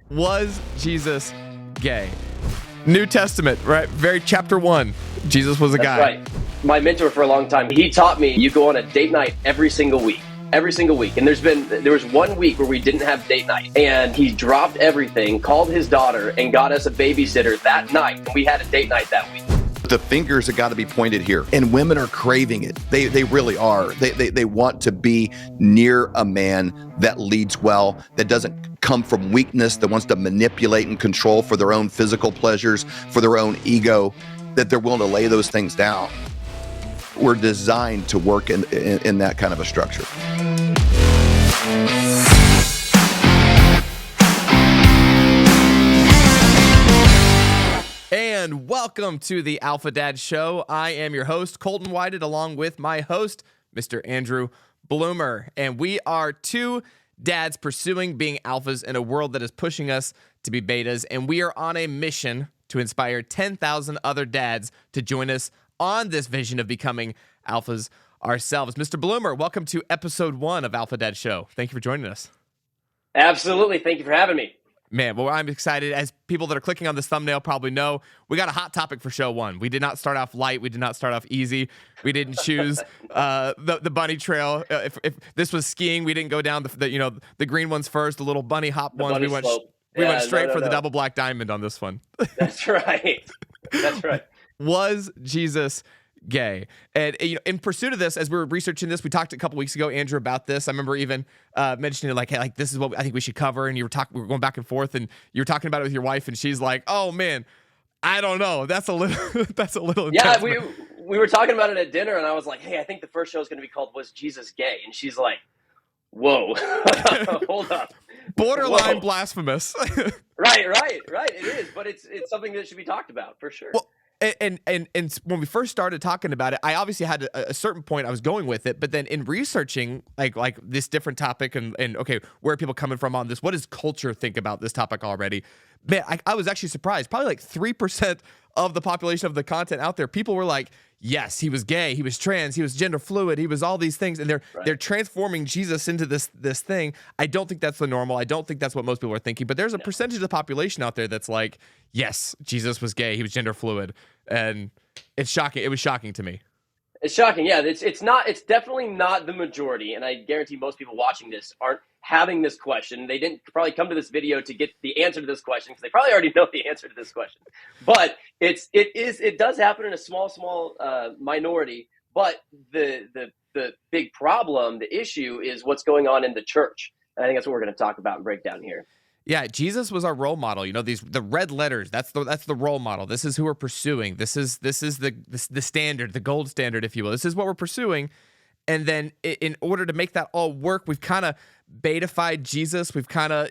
Was Jesus gay? New Testament, right? Very chapter 1. Jesus was a guy. That's right. My mentor for a long time, he taught me you go on a date night every single week. Every single week. And there was 1 week where we didn't have date night. And he dropped everything, called his daughter, and got us a babysitter that night. And we had a date night that week. The fingers have got to be pointed here. And women are craving it. They really are. They want to be near a man that leads well, that doesn't come from weakness, that wants to manipulate and control for their own physical pleasures, for their own ego, that they're willing to lay those things down. We're designed to work in that kind of a structure. And welcome to the Alpha Dad Show. I am your host, Colton Whited, along with my host, Mr. Andrew Blumer. And we are two dads pursuing being alphas in a world that is pushing us to be betas. And we are on a mission to inspire 10,000 other dads to join us on this vision of becoming alphas ourselves. Mr. Blumer, welcome to episode 1 of Alpha Dad Show. Thank you for joining us. Absolutely. Thank you for having me. Man, well, I'm excited. As people that are clicking on this thumbnail probably know, we got a hot topic for show 1. We did not start off light. We did not start off easy. We didn't choose the bunny trail. If this was skiing, we didn't go down the green ones first, the little bunny hop ones. We went straight for the double black diamond on this one. That's right. That's right. Was Jesus gay? And in pursuit of this, as we were researching this, we talked a couple weeks ago, Andrew, about this. I remember even mentioning like, hey, like this is what I think we should cover. And we were going back and forth, and you were talking about it with your wife, and she's like, "Oh man, I don't know. That's a little." Yeah, we were talking about it at dinner, and I was like, "Hey, I think the first show is going to be called Was Jesus Gay?" And she's like, "Whoa, hold up." Borderline Whoa. Blasphemous. Right. It is, but it's something that should be talked about for sure. Well, and when we first started talking about it, I obviously had a certain point I was going with it, but then in researching like this different topic and okay, where are people coming from on this? What does culture think about this topic already? Man, I was actually surprised. Probably like 3% of the population of the content out there, people were like, yes, he was gay, he was trans, he was gender fluid, he was all these things, and they're transforming Jesus into this thing. I don't think that's the normal. I don't think that's what most people are thinking. But there's a percentage of the population out there that's like, yes, Jesus was gay, he was gender fluid, and it's shocking. It was shocking to me. It's shocking. Yeah, it's definitely not the majority, and I guarantee most people watching this aren't having this question. They didn't probably come to this video to get the answer to this question because they probably already know the answer to this question. But it does happen in a small minority. But the big problem, the issue, is what's going on in the church, and I think that's what we're going to talk about and break down here. Yeah, Jesus was our role model. The red letters. That's the role model. This is who we're pursuing. This is the standard, the gold standard, if you will. This is what we're pursuing. And then in order to make that all work, we've kind of betified Jesus. We've kind of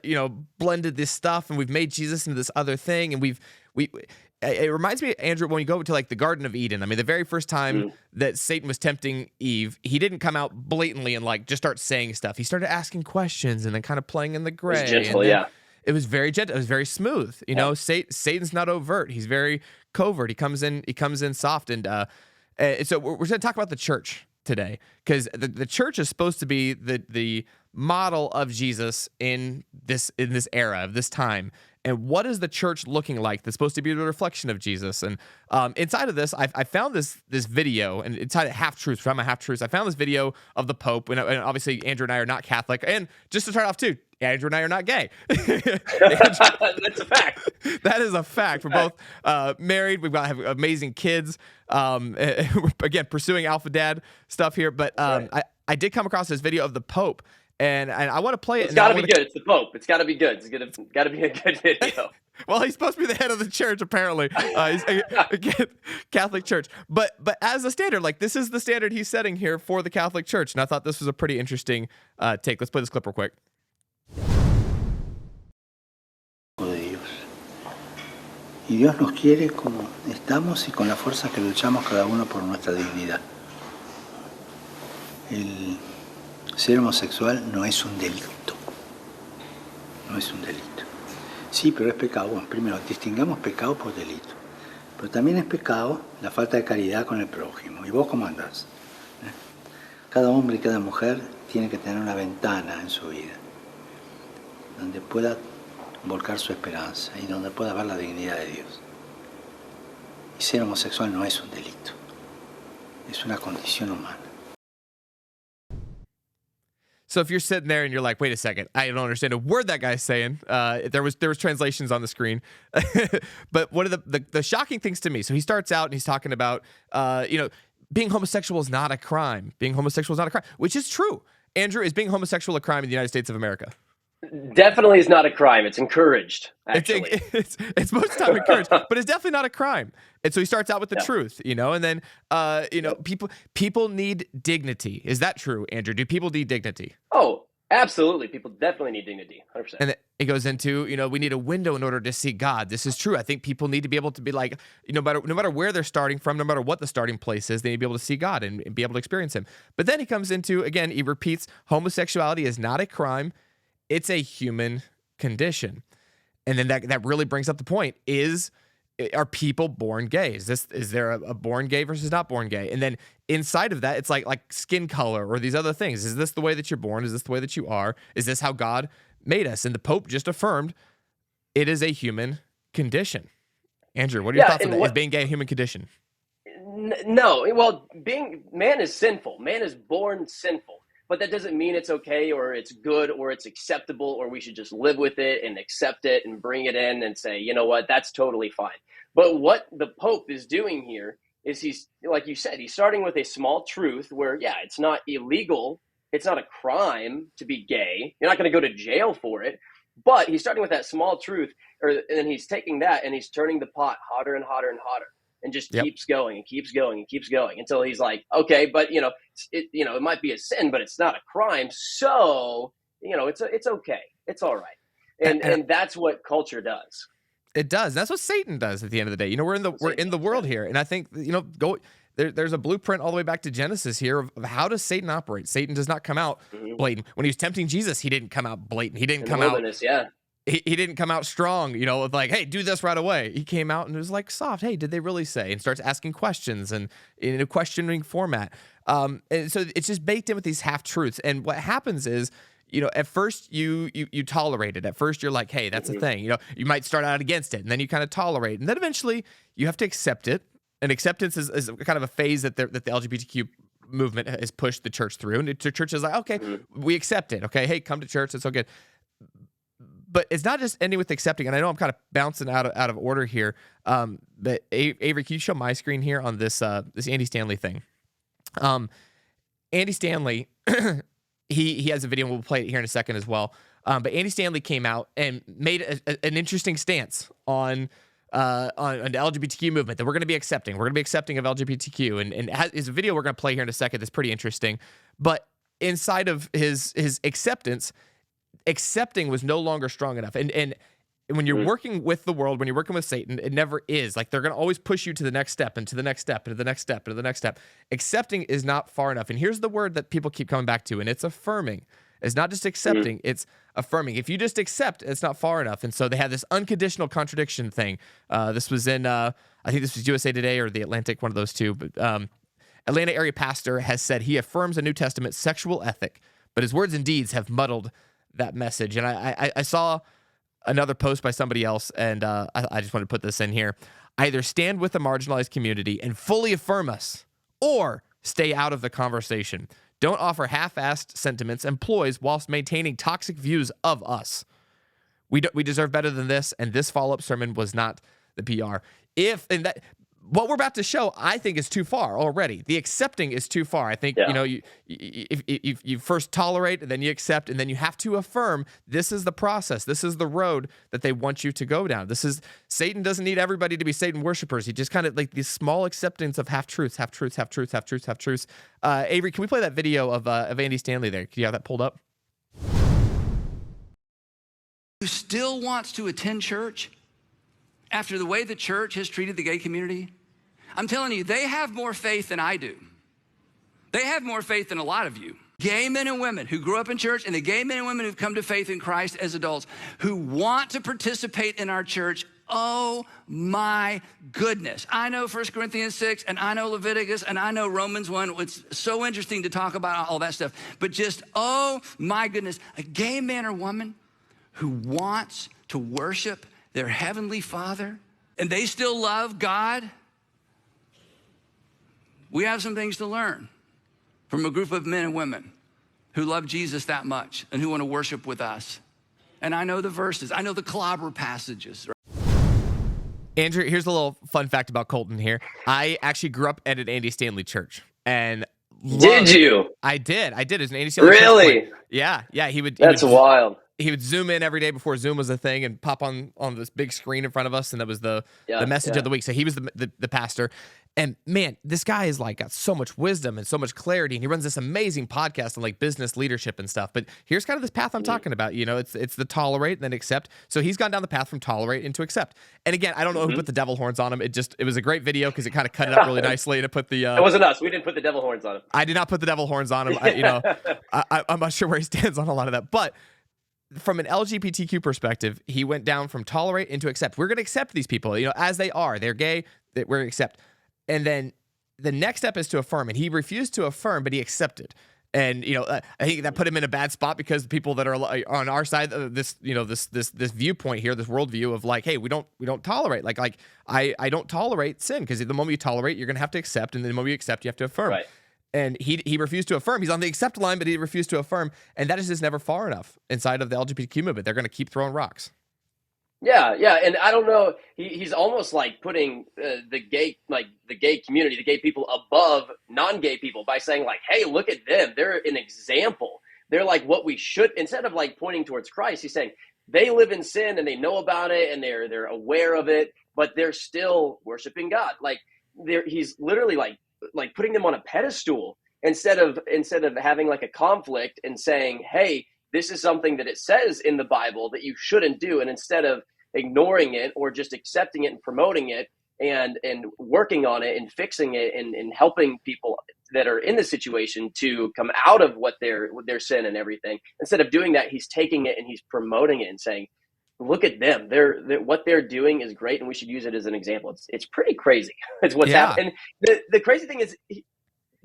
blended this stuff, and we've made Jesus into this other thing. And it reminds me, Andrew, when you go to like the Garden of Eden. I mean, the very first time that Satan was tempting Eve, he didn't come out blatantly and like just start saying stuff. He started asking questions and then kind of playing in the gray. It's gentle, yeah. It was very gentle. It was very smooth. Satan's not overt. He's very covert. He comes in soft. And so we're going to talk about the church today, because the church is supposed to be the model of Jesus in this era of this time. And what is the church looking like that's supposed to be the reflection of Jesus? And inside of this, I found this video, and inside of Half-Truths, from my Half-Truths, I found this video of the Pope, and obviously Andrew and I are not Catholic. And just to start off too, Andrew and I are not gay. That's a fact. That is a fact. We're both married. We've got have amazing kids. Again, pursuing Alpha Dad stuff here. But I did come across this video of the Pope, and I want to play it. It's got to be good. It's the Pope. It's got to be good. It's got to be a good video. Well, he's supposed to be the head of the church, apparently. He's again, Catholic Church. But as a standard, like this is the standard he's setting here for the Catholic Church. And I thought this was a pretty interesting take. Let's play this clip real quick. Y Dios nos quiere como estamos y con la fuerza que luchamos cada uno por nuestra dignidad. El ser homosexual no es un delito. No es un delito. Sí, pero es pecado. Bueno, primero, distingamos pecado por delito. Pero también es pecado la falta de caridad con el prójimo. ¿Y vos cómo andás? Cada hombre y cada mujer tiene que tener una ventana en su vida donde pueda volcar su esperanza y donde pueda ver la dignidad de Dios. Y ser homosexual no es un delito, es una condición humana. So if you're sitting there and you're like, wait a second, I don't understand a word that guy's saying. There was translations on the screen, but one of the shocking things to me. So he starts out and he's talking about, being homosexual is not a crime. Being homosexual is not a crime, which is true. Andrew, is being homosexual a crime in the United States of America? Definitely is not a crime. It's encouraged, actually. It's most of the time encouraged, but it's definitely not a crime. And so he starts out with the truth, and then, people need dignity. Is that true, Andrew? Do people need dignity? Oh, absolutely. People definitely need dignity, 100%. And then it goes into, we need a window in order to see God. This is true. I think people need to be able to be like, no matter where they're starting from, no matter what the starting place is, they need to be able to see God and be able to experience him. But then he comes into, again, he repeats, homosexuality is not a crime. It's a human condition. And then that really brings up the point are people born gay? Is there a born gay versus not born gay? And then inside of that, it's like skin color or these other things. Is this the way that you're born? Is this the way that you are? Is this how God made us? And the Pope just affirmed it is a human condition. Andrew, what are your thoughts on that? Is being gay a human condition? No. Well, man is sinful. Man is born sinful. But that doesn't mean it's okay or it's good or it's acceptable or we should just live with it and accept it and bring it in and say, you know what, that's totally fine. But what the Pope is doing here is he's, like you said, he's starting with a small truth where, it's not illegal. It's not a crime to be gay. You're not going to go to jail for it. But he's starting with that small truth, and then he's taking that and he's turning the pot hotter and hotter and hotter. And just keeps going and keeps going and keeps going until he's like, okay, but it might be a sin, but it's not a crime. So, it's okay. It's all right. And that's what culture does. It does. That's what Satan does at the end of the day. We're in the world here. And I think, there's a blueprint all the way back to Genesis here of how does Satan operate? Satan does not come out blatant. When he was tempting Jesus, he didn't come out blatant. He didn't come out. He didn't come out strong, with like, hey, do this right away. He came out and it was like soft. Hey, did they really say? And starts asking questions and in a questioning format. And so it's just baked in with these half truths. And what happens is, at first you tolerate it. At first you're like, hey, that's a thing. You might start out against it and then you kind of tolerate. And then eventually you have to accept it. And acceptance is kind of a phase that the LGBTQ movement has pushed the church through. And the church is like, okay, we accept it. Okay, hey, come to church. It's all good. But it's not just ending with accepting, and I know I'm kind of bouncing out of order here. But Avery, can you show my screen here on this Andy Stanley thing? Andy Stanley, he has a video, and we'll play it here in a second as well. But Andy Stanley came out and made an interesting stance on the LGBTQ movement that we're going to be accepting. We're going to be accepting of LGBTQ, and his video we're going to play here in a second that's pretty interesting. But inside of his acceptance, accepting was no longer strong enough. And when you're working with the world, when you're working with Satan, it never is. Like, they're going to always push you to the next step and to the next step and to the next step and to the next step. Accepting is not far enough. And here's the word that people keep coming back to, and it's affirming. It's not just accepting, it's affirming. If you just accept, it's not far enough. And so they had this unconditional contradiction thing. This was in, I think this was USA Today or The Atlantic, one of those two. But Atlanta area pastor has said he affirms a New Testament sexual ethic, but his words and deeds have muddled that message. And I saw another post by somebody else, and I just want to put this in here. Either stand with the marginalized community and fully affirm us, or stay out of the conversation. Don't offer half-assed sentiments and ploys whilst maintaining toxic views of us. We deserve better than this, and this follow-up sermon was not the PR. What we're about to show, I think, is too far already. The accepting is too far. I think, if you first tolerate, and then you accept, and then you have to affirm, this is the process. This is the road that they want you to go down. Satan doesn't need everybody to be Satan worshipers. He just kind of like this small acceptance of half-truths. Avery, can we play that video of Andy Stanley there? Can you have that pulled up? Who still wants to attend church after the way the church has treated the gay community? I'm telling you, they have more faith than I do. They have more faith than a lot of you. Gay men and women who grew up in church, and the gay men and women who've come to faith in Christ as adults, who want to participate in our church. Oh my goodness. I know 1 Corinthians 6, and I know Leviticus, and I know Romans 1. It's so interesting to talk about all that stuff. But just, oh my goodness, a gay man or woman who wants to worship their Heavenly Father, and they still love God, we have some things to learn from a group of men and women who love Jesus that much and who want to worship with us. And I know the verses. I know the clobber passages. Andrew, here's a little fun fact about Colton here. I actually grew up at an Andy Stanley church. And Did you? I did. It was an Andy Stanley church Really? plant. Yeah. That's wild. He would zoom in every day before Zoom was a thing and pop on this big screen in front of us, and that was the message of the week. So he was the pastor. And man, this guy is like got so much wisdom and so much clarity, and he runs this amazing podcast on like business leadership and stuff. But here's kind of this path I'm talking about. You know, it's the tolerate and then accept. So he's gone down the path from tolerate into accept. And again, I don't know who put the devil horns on him. It was a great video because it kind of cut it up really nicely to put the. It wasn't us. We didn't put the devil horns on him. I did not put the devil horns on him. I'm not sure where he stands on a lot of that, but. From an LGBTQ perspective, he went down from tolerate into accept. We're going to accept these people, you know, as they are. They're gay. We're going to accept. And then the next step is to affirm. And he refused to affirm, but he accepted. And, you know, I think that put him in a bad spot because the people that are on our side of this, you know, this viewpoint here, this worldview of like, hey, we don't tolerate. Like I don't tolerate sin because the moment you tolerate, you're going to have to accept. And the moment you accept, you have to affirm. Right. And he refused to affirm. He's on the accept line, but he refused to affirm. And that is just never far enough inside of the LGBTQ movement. They're going to keep throwing rocks. Yeah. And I don't know. He's almost like putting the gay community, the gay people above non-gay people by saying like, hey, look at them. They're an example. They're like what we should, instead of like pointing towards Christ, he's saying they live in sin and they know about it and they're aware of it, but they're still worshiping God. Like he's literally like putting them on a pedestal instead of having like a conflict and saying, hey, this is something that it says in the Bible that you shouldn't do. And instead of ignoring it or just accepting it and promoting it and working on it and fixing it and helping people that are in the situation to come out of what their sin and everything, instead of doing that, he's taking it and he's promoting it and saying, look at them. They're what they're doing is great, and we should use it as an example. It's pretty crazy. It's what's happening. The crazy thing is,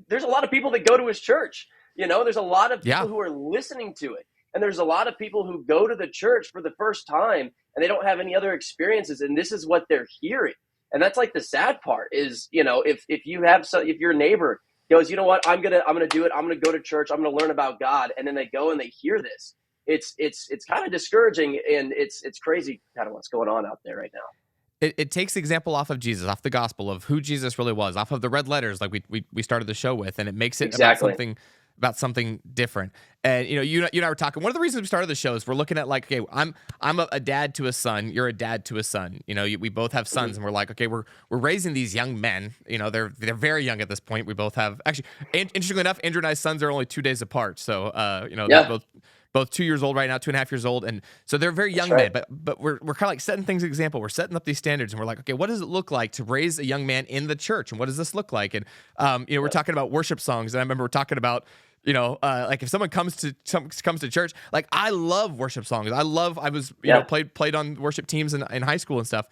there's a lot of people that go to his church. You know, there's a lot of people who are listening to it, and there's a lot of people who go to the church for the first time, and they don't have any other experiences, and this is what they're hearing. And that's like the sad part is, you know, if your neighbor goes, you know what, I'm gonna do it. I'm gonna go to church. I'm gonna learn about God, and then they go and they hear this. It's kind of discouraging, and it's crazy kind of what's going on out there right now. It takes the example off of Jesus, off the gospel of who Jesus really was, off of the red letters like we started the show with, and it makes it about something different. And you and I were talking. One of the reasons we started the show is we're looking at like, okay, I'm a dad to a son. You're a dad to a son. You know, we both have sons, and we're like, okay, we're raising these young men. You know, they're very young at this point. We both have actually, interestingly enough, Andrew and I's sons are only 2 days apart. So they're both 2 years old right now, 2.5 years old. And so they're very young men, but we're kind of like setting things example. We're setting up these standards, and we're like, okay, what does it look like to raise a young man in the church? And what does this look like? And, we're talking about worship songs. And I remember we're talking about, like if someone comes to church, like I love worship songs. I was, played on worship teams in high school and stuff.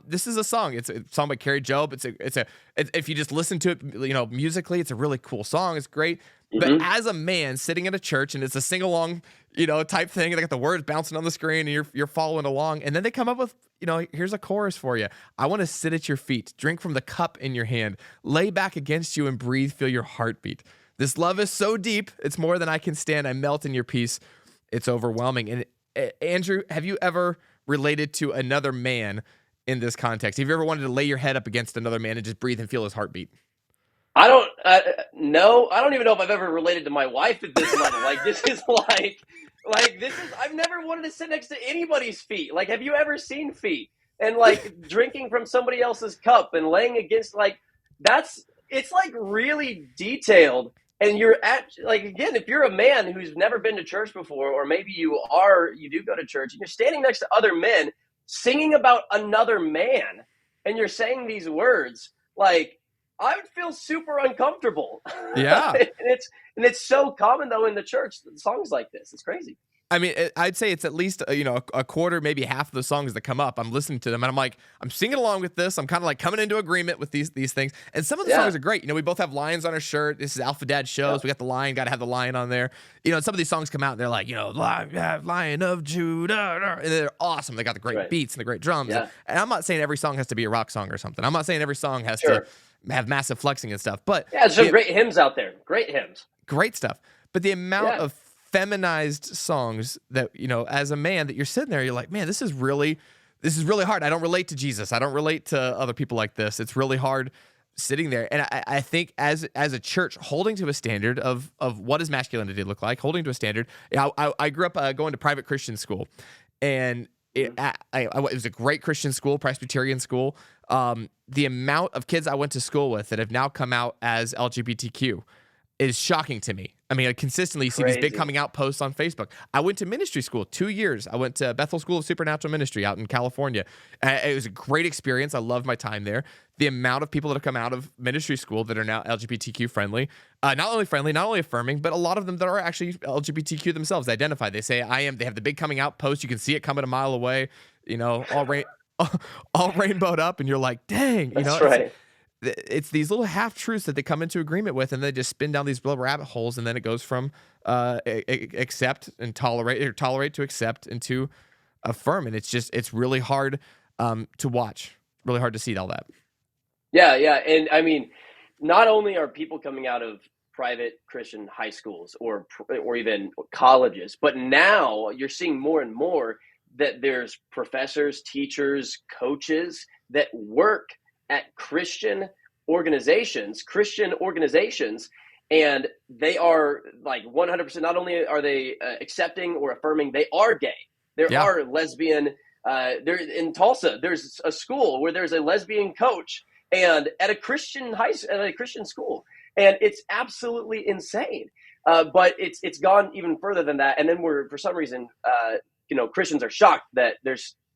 This is a song. It's a song by Carrie Job. If you just listen to it, musically, it's a really cool song. It's great. But as a man sitting in a church and it's a sing along, type thing, they got the words bouncing on the screen and you're following along. And then they come up with, here's a chorus for you. I want to sit at your feet, drink from the cup in your hand, lay back against you and breathe, feel your heartbeat. This love is so deep, it's more than I can stand. I melt in your peace. It's overwhelming. And Andrew, have you ever related to another man in this context? Have you ever wanted to lay your head up against another man and just breathe and feel his heartbeat? I don't no, I don't even know if I've ever related to my wife at this level. Like this is I've never wanted to sit next to anybody's feet. Like, have you ever seen feet? And like drinking from somebody else's cup and laying against it's like really detailed. And you're again, if you're a man who's never been to church before, or maybe you do go to church and you're standing next to other men singing about another man and you're saying these words, like, I would feel super uncomfortable. Yeah. and it's so common though in the church, songs like this. It's crazy. I mean, I'd say it's at least a quarter, maybe half of the songs that come up. I'm listening to them and I'm like, I'm singing along with this. I'm kind of like coming into agreement with these things. And some of the songs are great. We both have lions on our shirt. This is Alpha Dad shows. We got the lion. Got to have the lion on there. And some of these songs come out and they're like, Lion of Judah, and they're awesome. They got the great beats and the great drums. Yeah. And I'm not saying every song has to be a rock song or something. I'm not saying every song has to have massive flexing and stuff. But there's some great hymns out there. Great hymns. Great stuff. But the amount of feminized songs that, as a man, that you're sitting there, you're like, man, this is really hard. I don't relate to Jesus. I don't relate to other people like this. It's really hard sitting there. And I think as a church, holding to a standard of what does masculinity look like, holding to a standard. I grew up going to private Christian school, and it was a great Christian school, Presbyterian school. The amount of kids I went to school with that have now come out as LGBTQ is shocking to me. I mean, I consistently see these big coming out posts on Facebook. I went to ministry school 2 years. I went to Bethel School of Supernatural Ministry out in California. It was a great experience. I loved my time there. The amount of people that have come out of ministry school that are now LGBTQ friendly, not only affirming, but a lot of them that are actually LGBTQ themselves. They identify. They say, I am. They have the big coming out post. You can see it coming a mile away, all rainbowed up. And you're like, dang. That's right. It's these little half-truths that they come into agreement with, and they just spin down these little rabbit holes, and then it goes from accept and tolerate, or tolerate to accept, and to affirm. And it's really hard to watch, really hard to see all that. Yeah. And I mean, not only are people coming out of private Christian high schools or even colleges, but now you're seeing more and more that there's professors, teachers, coaches that work at Christian organizations, and they are like 100%. Not only are they accepting or affirming, they are gay. There are lesbian. There in Tulsa, there's a school where there's a lesbian coach, and at a Christian school, and it's absolutely insane. But it's gone even further than that. And then for some reason, Christians are shocked that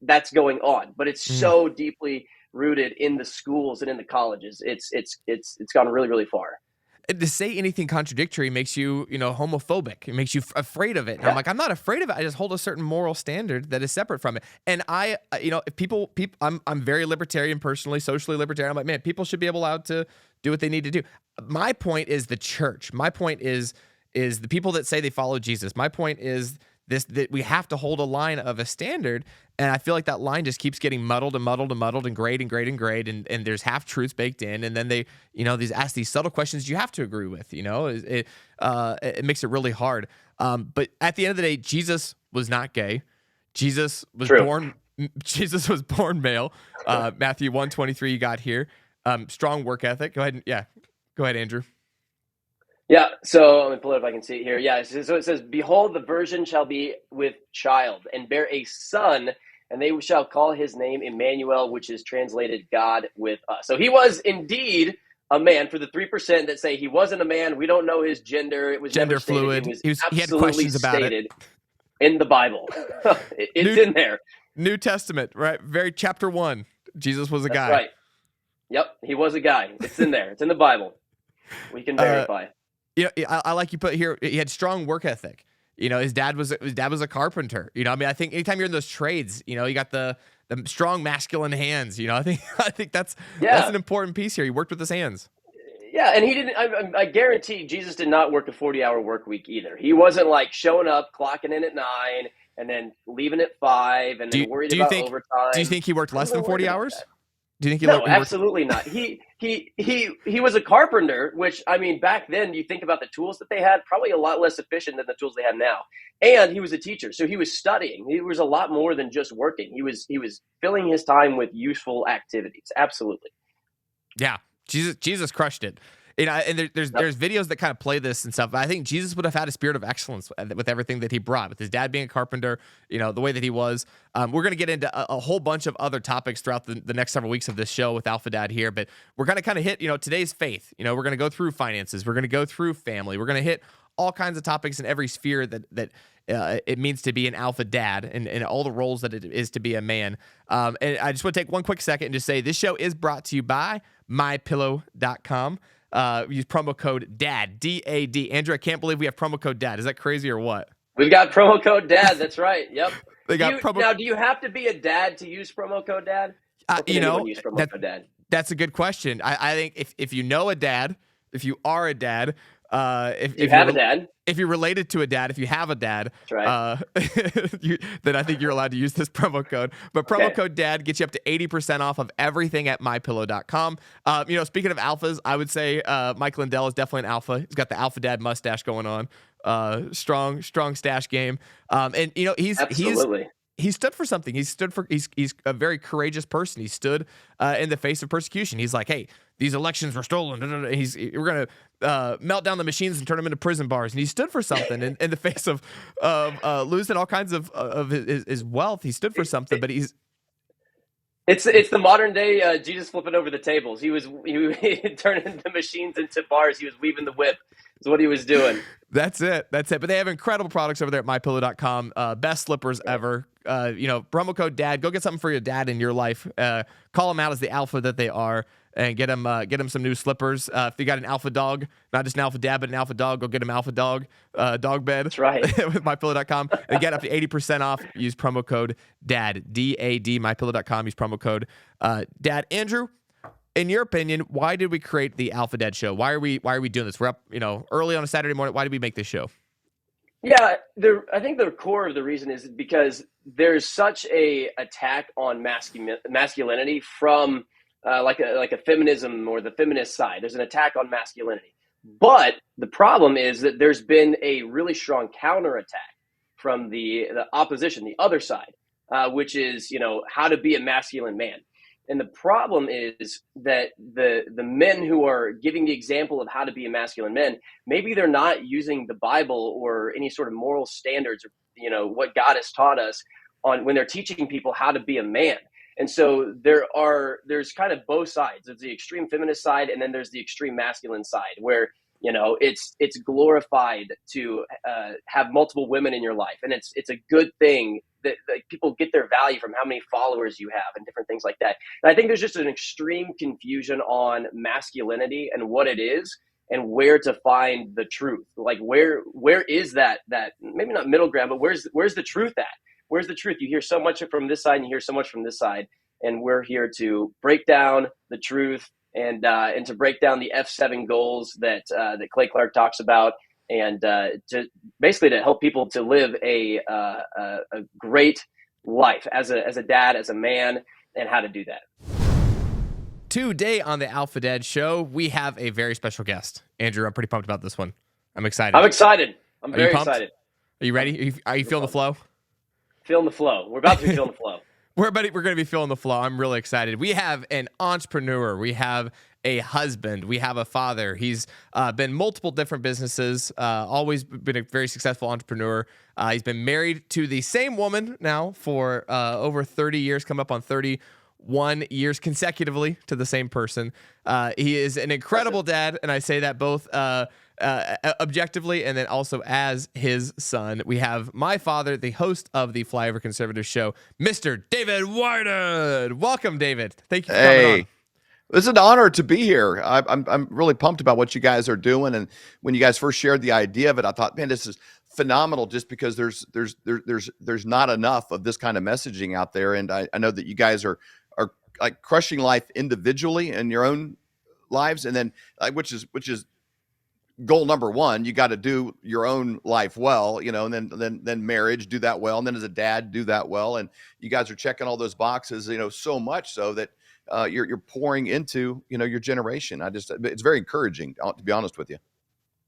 that's going on. But it's so deeply rooted in the schools and in the colleges. It's gone really, really far. And to say anything contradictory makes you, homophobic. It makes you afraid of it. And I'm like, I'm not afraid of it. I just hold a certain moral standard that is separate from it. And if people, I'm very libertarian personally, socially libertarian. I'm like, man, people should be allowed to do what they need to do. My point is the church. My point is the people that say they follow Jesus. My point is that we have to hold a line of a standard, and I feel like that line just keeps getting muddled and grayed, and there's half truths baked in, and then they, ask these subtle questions you have to agree with. It makes it really hard. But at the end of the day, Jesus was not gay. Jesus was born male. Matthew 1:23 you got here. Strong work ethic. Go ahead, Andrew. Yeah, so let me pull it if I can see it here. Yeah, so it says, behold, the virgin shall be with child and bear a son, and they shall call his name Emmanuel, which is translated God with us. So he was indeed a man. For the 3% that say he wasn't a man, we don't know his gender. It was gender fluid. He had questions about it in the Bible. It's in there. New Testament, right? Very chapter 1. Jesus was a guy. Right. Yep, he was a guy. It's in there. It's in the Bible. We can verify. I like you put here, he had strong work ethic. His dad was a carpenter. I think anytime you're in those trades, you got the strong masculine hands. I think that's an important piece here. He worked with his hands. Yeah, and he didn't. I guarantee Jesus did not work a 40-hour work week either. He wasn't like showing up, clocking in at 9, and then leaving at 5, and then worried about overtime. Do you think he worked less than 40 hours? Do you think he? No, absolutely not. He was a carpenter, which, I mean, back then, you think about the tools that they had, probably a lot less efficient than the tools they have now. And he was a teacher, so he was studying. He was a lot more than just working. He was filling his time with useful activities. Absolutely. Yeah, Jesus crushed it. And there's videos that kind of play this and stuff. But I think Jesus would have had a spirit of excellence with everything that he brought, with his dad being a carpenter, the way that he was. We're going to get into a whole bunch of other topics throughout the next several weeks of this show with Alpha Dad here. But we're going to kind of hit, today's faith. We're going to go through finances. We're going to go through family. We're going to hit all kinds of topics in every sphere that it means to be an alpha dad and all the roles that it is to be a man. And I just want to take one quick second and just say this show is brought to you by mypillow.com. Use promo code DAD, D-A-D. Andrew, I can't believe we have promo code DAD. Is that crazy or what? We've got promo code DAD. That's right. Yep. They got Now, do you have to be a dad to use promo code DAD? Or can anyone use promo code DAD? That's a good question. I think if you know a dad, if you are a dad, if you have a dad, if you're related to a dad, if you have a dad, that's right. then I think you're allowed to use this promo code. But promo code DAD gets you up to 80% off of everything at mypillow.com. Speaking of alphas, I would say Mike Lindell is definitely an alpha. He's got the alpha dad mustache going on. Strong stash game. And Absolutely. He stood for something. He's a very courageous person. He stood in the face of persecution. He's like, hey, these elections were stolen. We're going to melt down the machines and turn them into prison bars. And he stood for something in the face of losing all kinds of his wealth. He stood for something, but it's the modern day Jesus flipping over the tables. He turning the machines into bars. He was weaving the whip. Is what he was doing. That's it. But they have incredible products over there at mypillow.com. Best slippers ever. Promo code DAD. Go get something for your dad in your life. Call them out as the alpha that they are, and get them some new slippers. If you got an alpha dog, not just an alpha dad, but an alpha dog, go get them alpha dog dog bed. That's right. With mypillow.com, and get up to 80% off. Use promo code DAD. DAD. Mypillow.com. Use promo code DAD. Andrew, in your opinion, why did we create the Alpha Dad Show? Why are we doing this? We're up, early on a Saturday morning. Why did we make this show? Yeah, I think the core of the reason is because there's such a attack on masculinity from like a feminism or the feminist side. There's an attack on masculinity, but the problem is that there's been a really strong counterattack from the opposition, the other side, which is how to be a masculine man. And the problem is that the men who are giving the example of how to be a masculine man, maybe they're not using the Bible or any sort of moral standards or, what God has taught us on when they're teaching people how to be a man. And so there's kind of both sides. There's the extreme feminist side, and then there's the extreme masculine side where, it's glorified to have multiple women in your life. And it's a good thing that people get their value from how many followers you have and different things like that. And I think there's just an extreme confusion on masculinity and what it is and where to find the truth. Like where is that maybe not middle ground, but where's the truth at? Where's the truth? You hear so much from this side and you hear so much from this side. And we're here to break down the truth and to break down the F7 goals that Clay Clark talks about, and to basically to help people to live a great life as a dad, as a man, and how to do that. Today on the Alpha Dad Show, we have a very special guest. Andrew, I'm pretty pumped about this one. I'm excited. I'm very excited. Are you ready? Are you feeling the flow? Feeling the flow. We're about to be feeling the flow. We're going to be feeling the flow. I'm really excited. We have an entrepreneur. We have a husband. We have a father. He's been multiple different businesses, always been a very successful entrepreneur. He's been married to the same woman now for over 30 years, come up on 31 years consecutively to the same person. He is an incredible dad, and I say that both objectively and then also as his son. We have my father, the host of the Flyover Conservatives show, Mr. David Warden. Welcome, David. Thank you for coming on. It's an honor to be here. I'm really pumped about what you guys are doing. And when you guys first shared the idea of it, I thought, man, this is phenomenal. Just because there's not enough of this kind of messaging out there. And I know that you guys are like crushing life individually in your own lives, and then which is goal number one. You got to do your own life well, and then marriage, do that well, and then as a dad, do that well. And you guys are checking all those boxes, so much so that you're pouring into your generation. It's very encouraging, to be honest with you.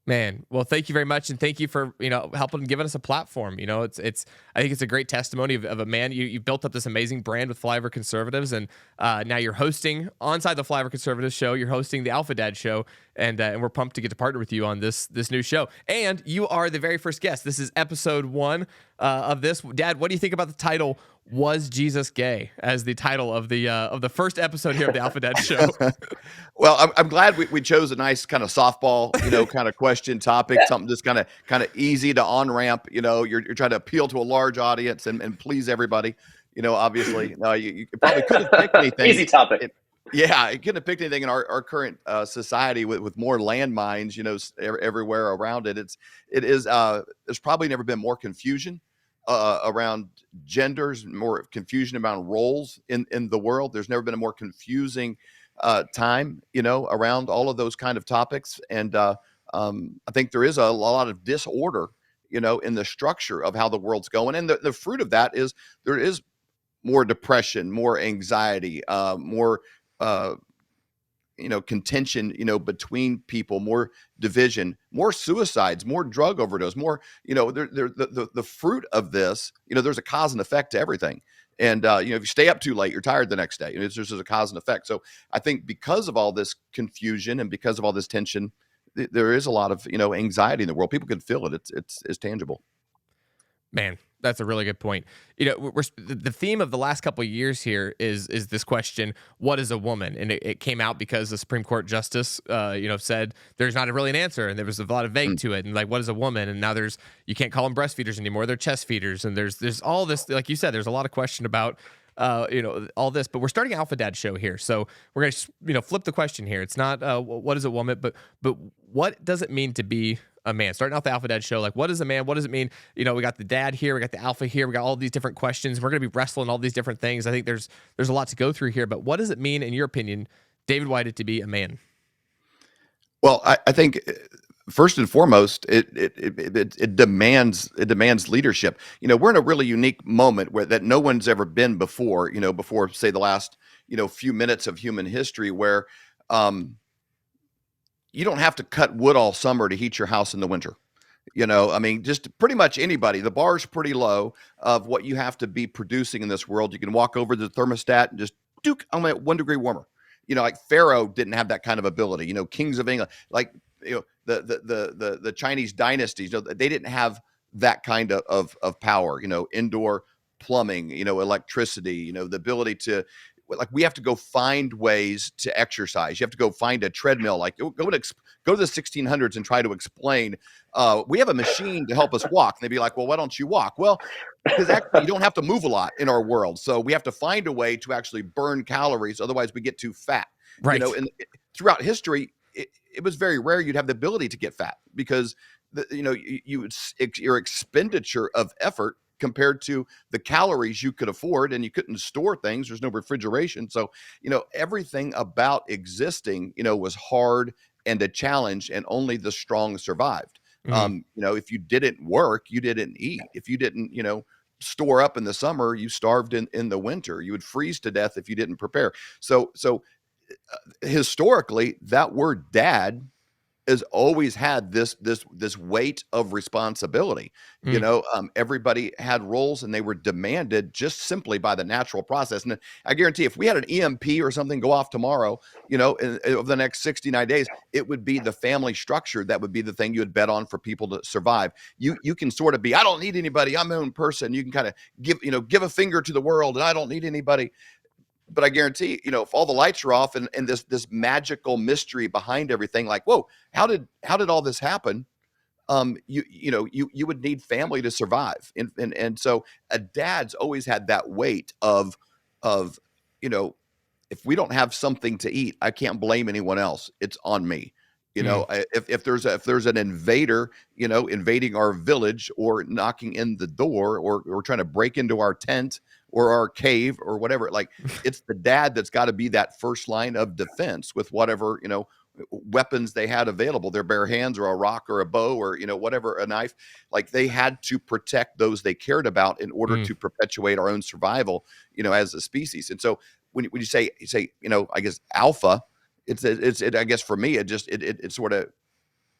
Man, well, thank you very much, and thank you for helping and giving us a platform. I think it's a great testimony of a man. You've built up this amazing brand with Flyover Conservatives, and now you're hosting onside the Flyover Conservatives show. You're hosting the Alpha Dad show, and we're pumped to get to partner with you on this new show. And you are the very first guest. This is episode 1 of this. Dad, what do you think about the title "Was Jesus Gay" as the title of the first episode here of the Alpha Dad show? Well, I'm glad we chose a nice kind of softball, kind of question topic, something just kind of easy to on ramp. You're trying to appeal to a large audience and please everybody. Obviously, no, you probably couldn't pick anything. Easy topic. Yeah, it couldn't have picked anything in our current society with more landmines, everywhere around it. There's probably never been more confusion around genders, more confusion around roles in the world. There's never been a more confusing time, around all of those kind of topics. And I think there is a lot of disorder, in the structure of how the world's going. And the fruit of that is there is more depression, more anxiety, more uh, contention, between people, more division, more suicides, more drug overdose, more, the fruit of this, there's a cause and effect to everything. And, if you stay up too late, you're tired the next day. It's just a cause and effect. So I think because of all this confusion and because of all this tension, there is a lot of, anxiety in the world. People can feel it. It's tangible. Man, that's a really good point. The theme of the last couple of years here is this question: what is a woman? And it came out because the Supreme Court justice, said there's not really an answer, and there was a lot of vague to it. And like, what is a woman? And now you can't call them breastfeeders anymore; they're chest feeders. And there's all this, like you said, there's a lot of question about all this. But we're starting Alpha Dad show here, so we're gonna flip the question here. It's not what is a woman, but what does it mean to be a man? Starting off the Alpha Dad show, like, what is a man? What does it mean? We got the dad here, we got the alpha here, we got all these different questions. We're going to be wrestling all these different things. I think there's a lot to go through here, but what does it mean, in your opinion, David White, to be a man? Well, I think first and foremost, it demands leadership. We're in a really unique moment that no one's ever been before. Before, say, the last few minutes of human history, where you don't have to cut wood all summer to heat your house in the winter. Just pretty much anybody. The bar's pretty low of what you have to be producing in this world. You can walk over to the thermostat and just I'm at 1 degree warmer. Like Pharaoh didn't have that kind of ability. Kings of England, like the Chinese dynasties, they didn't have that kind of power. Indoor plumbing, electricity, the ability to. Like, we have to go find ways to exercise. You have to go find a treadmill. Like, go to the 1600s and try to explain. We have a machine to help us walk. And they'd be like, well, why don't you walk? Well, because actually you don't have to move a lot in our world. So we have to find a way to actually burn calories. Otherwise we get too fat. Right. And throughout history, it was very rare you'd have the ability to get fat because your expenditure of effort compared to the calories you could afford, and you couldn't store things. There's no refrigeration. So, everything about existing, was hard and a challenge, and only the strong survived. If you didn't work, you didn't eat. If you didn't, store up in the summer, you starved in the winter. You would freeze to death if you didn't prepare. So historically, that word dad has always had this weight of responsibility. Everybody had roles and they were demanded just simply by the natural process. And I guarantee if we had an EMP or something go off tomorrow, over the next 69 days, it would be the family structure that would be the thing you would bet on for people to survive. You can sort of be, I don't need anybody, I'm my own person. You can kind of give a finger to the world and I don't need anybody. But I guarantee, if all the lights are off and this magical mystery behind everything, like, whoa, how did all this happen? You would need family to survive. And so a dad's always had that weight of, if we don't have something to eat, I can't blame anyone else. It's on me. If there's an invader, invading our village or knocking in the door or trying to break into our tent or our cave or whatever, like, it's the dad that's got to be that first line of defense with whatever, weapons they had available, their bare hands or a rock or a bow or, whatever, a knife. Like, they had to protect those they cared about in order to perpetuate our own survival, as a species. And so when you say, I guess alpha, I guess for me, it sort of,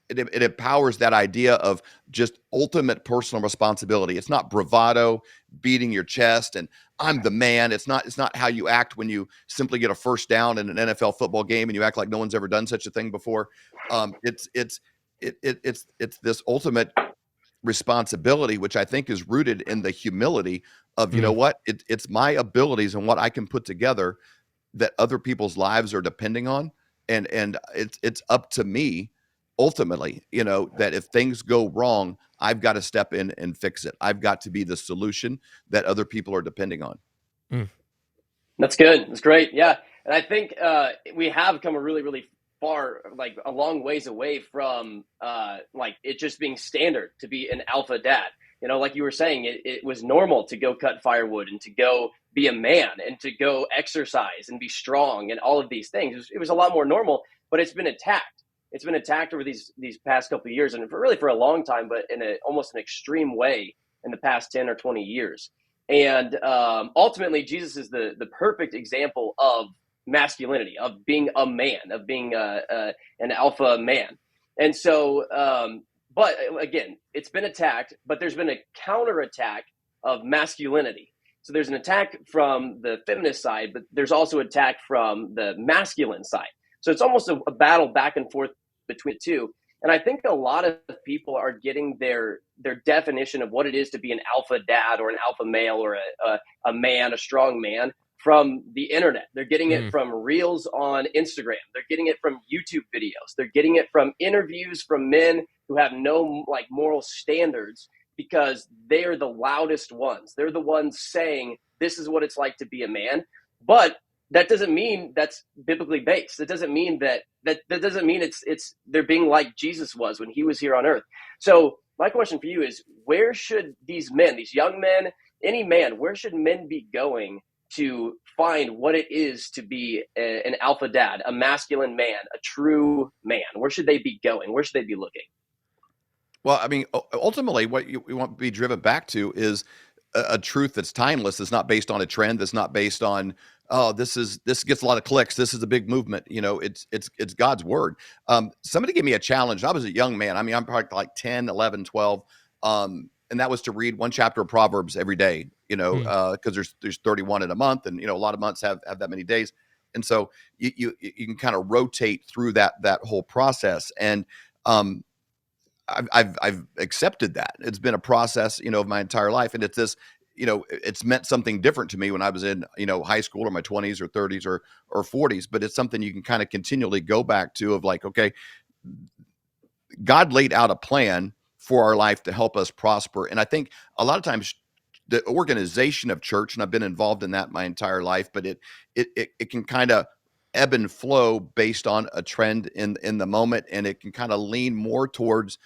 it empowers that idea of just ultimate personal responsibility. It's not bravado, beating your chest, and I'm the man. It's not how you act when you simply get a first down in an NFL football game and you act like no one's ever done such a thing before. It's this ultimate responsibility, which I think is rooted in the humility of, what, it's my abilities and what I can put together that other people's lives are depending on. And it's up to me ultimately, that if things go wrong, I've got to step in and fix it. I've got to be the solution that other people are depending on. That's good. That's great. Yeah. And I think we have come a really, really far, like a long ways away from like it just being standard to be an alpha dad. You know, like you were saying, it was normal to go cut firewood and to go be a man and to go exercise and be strong and all of these things. It was a lot more normal, but it's been attacked. It's been attacked over these past couple of years, and really for a long time, but in almost an extreme way in the past 10 or 20 years. And ultimately, Jesus is the perfect example of masculinity, of being a man, of being an alpha man. And so, but again, it's been attacked, but there's been a counterattack of masculinity. So there's an attack from the feminist side, but there's also attack from the masculine side. So it's almost a battle back and forth between the two. And I think a lot of people are getting their definition of what it is to be an alpha dad or an alpha male or a man, a strong man, from the internet. They're getting it from reels on Instagram. They're getting it from YouTube videos. They're getting it from interviews from men who have no like moral standards, because they are the loudest ones. They're the ones saying this is what it's like to be a man. But that doesn't mean that's biblically based. It doesn't mean that doesn't mean it's they're being like Jesus was when he was here on earth. So my question for you is, where should these men, these young men, any man, where should men be going to find what it is to be an alpha dad, a masculine man, a true man? Where should they be going? Where should they be looking? Well, I mean, ultimately, what you want to be driven back to is a truth that's timeless. That's not based on a trend. That's not based on, oh, this gets a lot of clicks. This is a big movement. You know, it's God's word. Somebody gave me a challenge. I was a young man. I mean, I'm probably like 10, 11, 12. And that was to read one chapter of Proverbs every day, you know, because there's 31 in a month, and, you know, a lot of months have that many days. And so you can kind of rotate through that whole process. And, I've accepted that. It's been a process, you know, of my entire life. And it's this, you know, it's meant something different to me when I was in, you know, high school or my 20s or 30s or 40s, but it's something you can kind of continually go back to of like, okay, God laid out a plan for our life to help us prosper. And I think a lot of times the organization of church, and I've been involved in that my entire life, but it can kind of ebb and flow based on a trend in the moment. And it can kind of lean more towards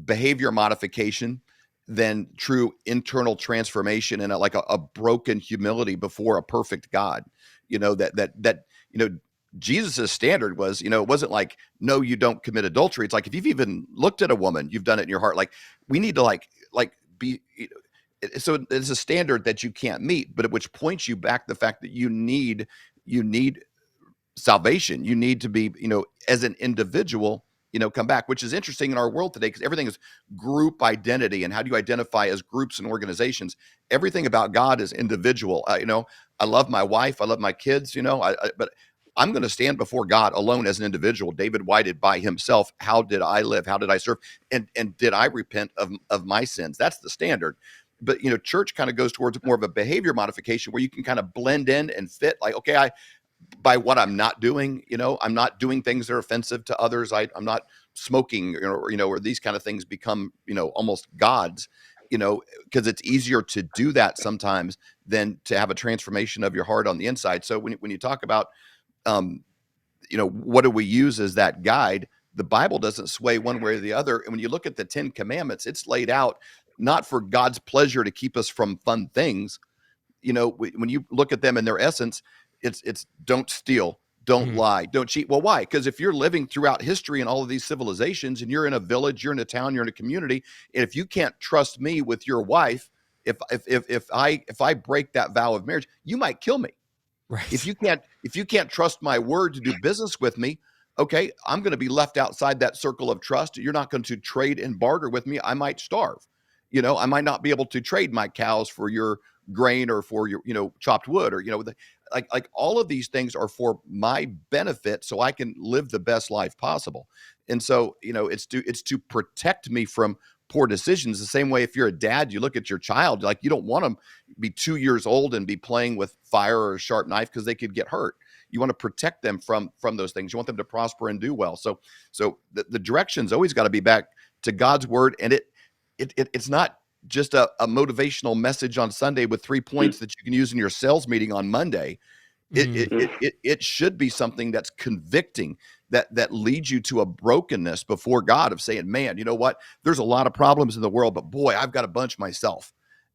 behavior modification than true internal transformation and a broken humility before a perfect God. You know, that you know, Jesus's standard was, you know, it wasn't like, no, you don't commit adultery. It's like, if you've even looked at a woman, you've done it in your heart. Like, we need to like be, so it's a standard that you can't meet, but at which points you back the fact that you need salvation. You need to be, you know, as an individual, you know, come back, which is interesting in our world today, because everything is group identity. And how do you identify as groups and organizations? Everything about God is individual. You know, I love my wife. I love my kids, you know, but I'm going to stand before God alone as an individual. David whited by himself. How did I live? How did I serve? And did I repent of my sins? That's the standard. But, you know, church kind of goes towards more of a behavior modification where you can kind of blend in and fit, like, okay, by what I'm not doing, you know, I'm not doing things that are offensive to others. I'm not smoking, or these kind of things become, you know, almost gods, you know, because it's easier to do that sometimes than to have a transformation of your heart on the inside. So when you talk about, you know, what do we use as that guide? The Bible doesn't sway one way or the other. And when you look at the 10 Commandments, it's laid out not for God's pleasure to keep us from fun things. You know, when you look at them in their essence, it's don't steal, don't lie, don't cheat. Well, why? Because if you're living throughout history and all of these civilizations, and you're in a village, you're in a town, you're in a community, and if you can't trust me with your wife, if I break that vow of marriage, you might kill me. Right. If you can't trust my word to do business with me, okay, I'm going to be left outside that circle of trust. You're not going to trade and barter with me. I might starve. You know, I might not be able to trade my cows for your grain or for your, you know, chopped wood, or, you know, like all of these things are for my benefit so I can live the best life possible. And so, you know, it's to protect me from poor decisions. The same way, if you're a dad, you look at your child, like, you don't want them be 2 years old and be playing with fire or a sharp knife because they could get hurt. You want to protect them from those things. You want them to prosper and do well. So the direction's always got to be back to God's word. And it's not just a motivational message on Sunday with 3 points that you can use in your sales meeting on Monday. It should be something that's convicting, that leads you to a brokenness before God of saying, man, you know what? There's a lot of problems in the world, but boy, I've got a bunch myself.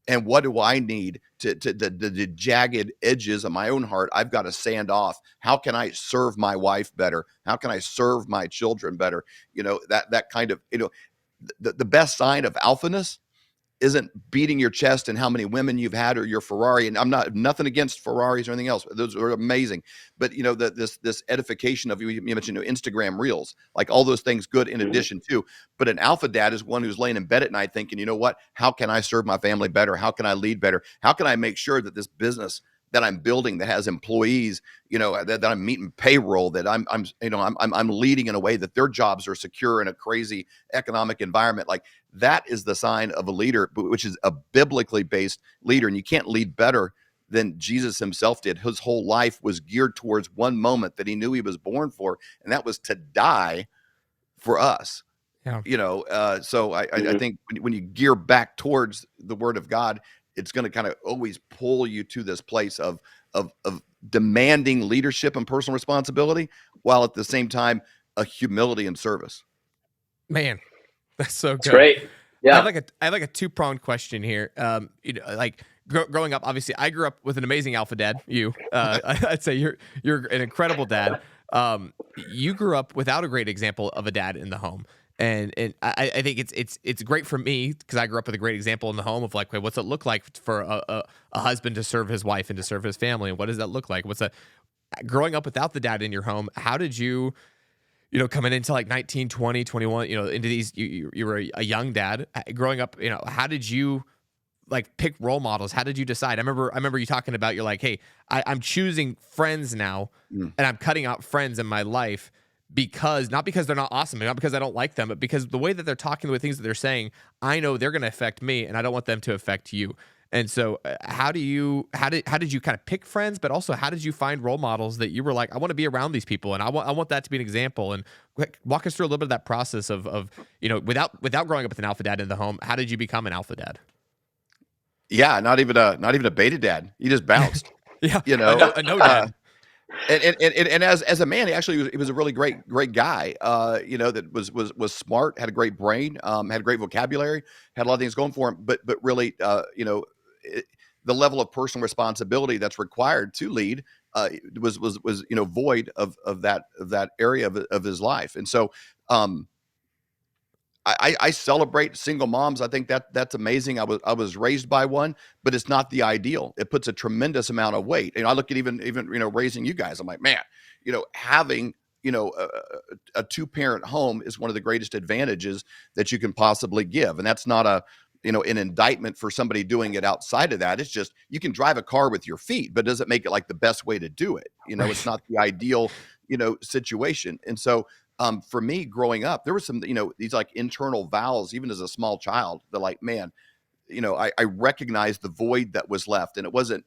And what do I need to the jagged edges of my own heart? I've got to sand off. How can I serve my wife better? How can I serve my children better? That kind of, the best sign of alphaness isn't beating your chest and how many women you've had or your Ferrari. And I'm nothing against Ferraris or anything else. Those are amazing. But this edification of, you mentioned Instagram reels, like all those things good in addition to. But an alpha dad is one who's laying in bed at night thinking, you know what? How can I serve my family better? How can I lead better? How can I make sure that this business that I'm building, that has employees, that I'm meeting payroll, that I'm leading in a way that their jobs are secure in a crazy economic environment. Like, that is the sign of a leader, which is a biblically based leader. And you can't lead better than Jesus himself did. His whole life was geared towards one moment that he knew he was born for, and that was to die for us. Yeah. So I think when you gear back towards the word of God, it's going to kind of always pull you to this place of demanding leadership and personal responsibility, while at the same time a humility and service. Man, that's so good. It's great. Yeah. I have like a two-pronged question here. Growing up, obviously, I grew up with an amazing alpha dad. I'd say you're an incredible dad. You grew up without a great example of a dad in the home. And I think it's great for me because I grew up with a great example in the home of like, what's it look like for a husband to serve his wife and to serve his family? And what does that look like? Growing up without the dad in your home, how did you, coming into like 19, 20, 21, into these, you were a young dad growing up, how did you like pick role models? How did you decide? I remember you talking about, you're like, hey, I'm choosing friends now and I'm cutting out friends in my life not because they're not awesome, not because I don't like them, but because the way that they're talking, the things that they're saying, I know they're going to affect me and I don't want them to affect you. And so how did you kind of pick friends, but also how did you find role models that you were like, I want to be around these people and I want that to be an example? And walk us through a little bit of that process of without growing up with an alpha dad in the home, how did you become an alpha dad? Yeah, not even a beta dad. He just bounced. Yeah, a no dad. And as a man, he was a really great guy. That was smart, had a great brain, had a great vocabulary, had a lot of things going for him. But really, the level of personal responsibility that's required to lead was void of that area of his life. And so I celebrate single moms. I think that's amazing. I was raised by one, but it's not the ideal. It puts a tremendous amount of weight. And I look at even raising you guys. I'm like, man, having a two-parent home is one of the greatest advantages that you can possibly give. And that's not an indictment for somebody doing it outside of that. It's just, you can drive a car with your feet, but does it make it like the best way to do it? It's not the ideal situation. And so for me growing up, there was some, these like internal vows, even as a small child, that like, man, I recognized the void that was left. And it wasn't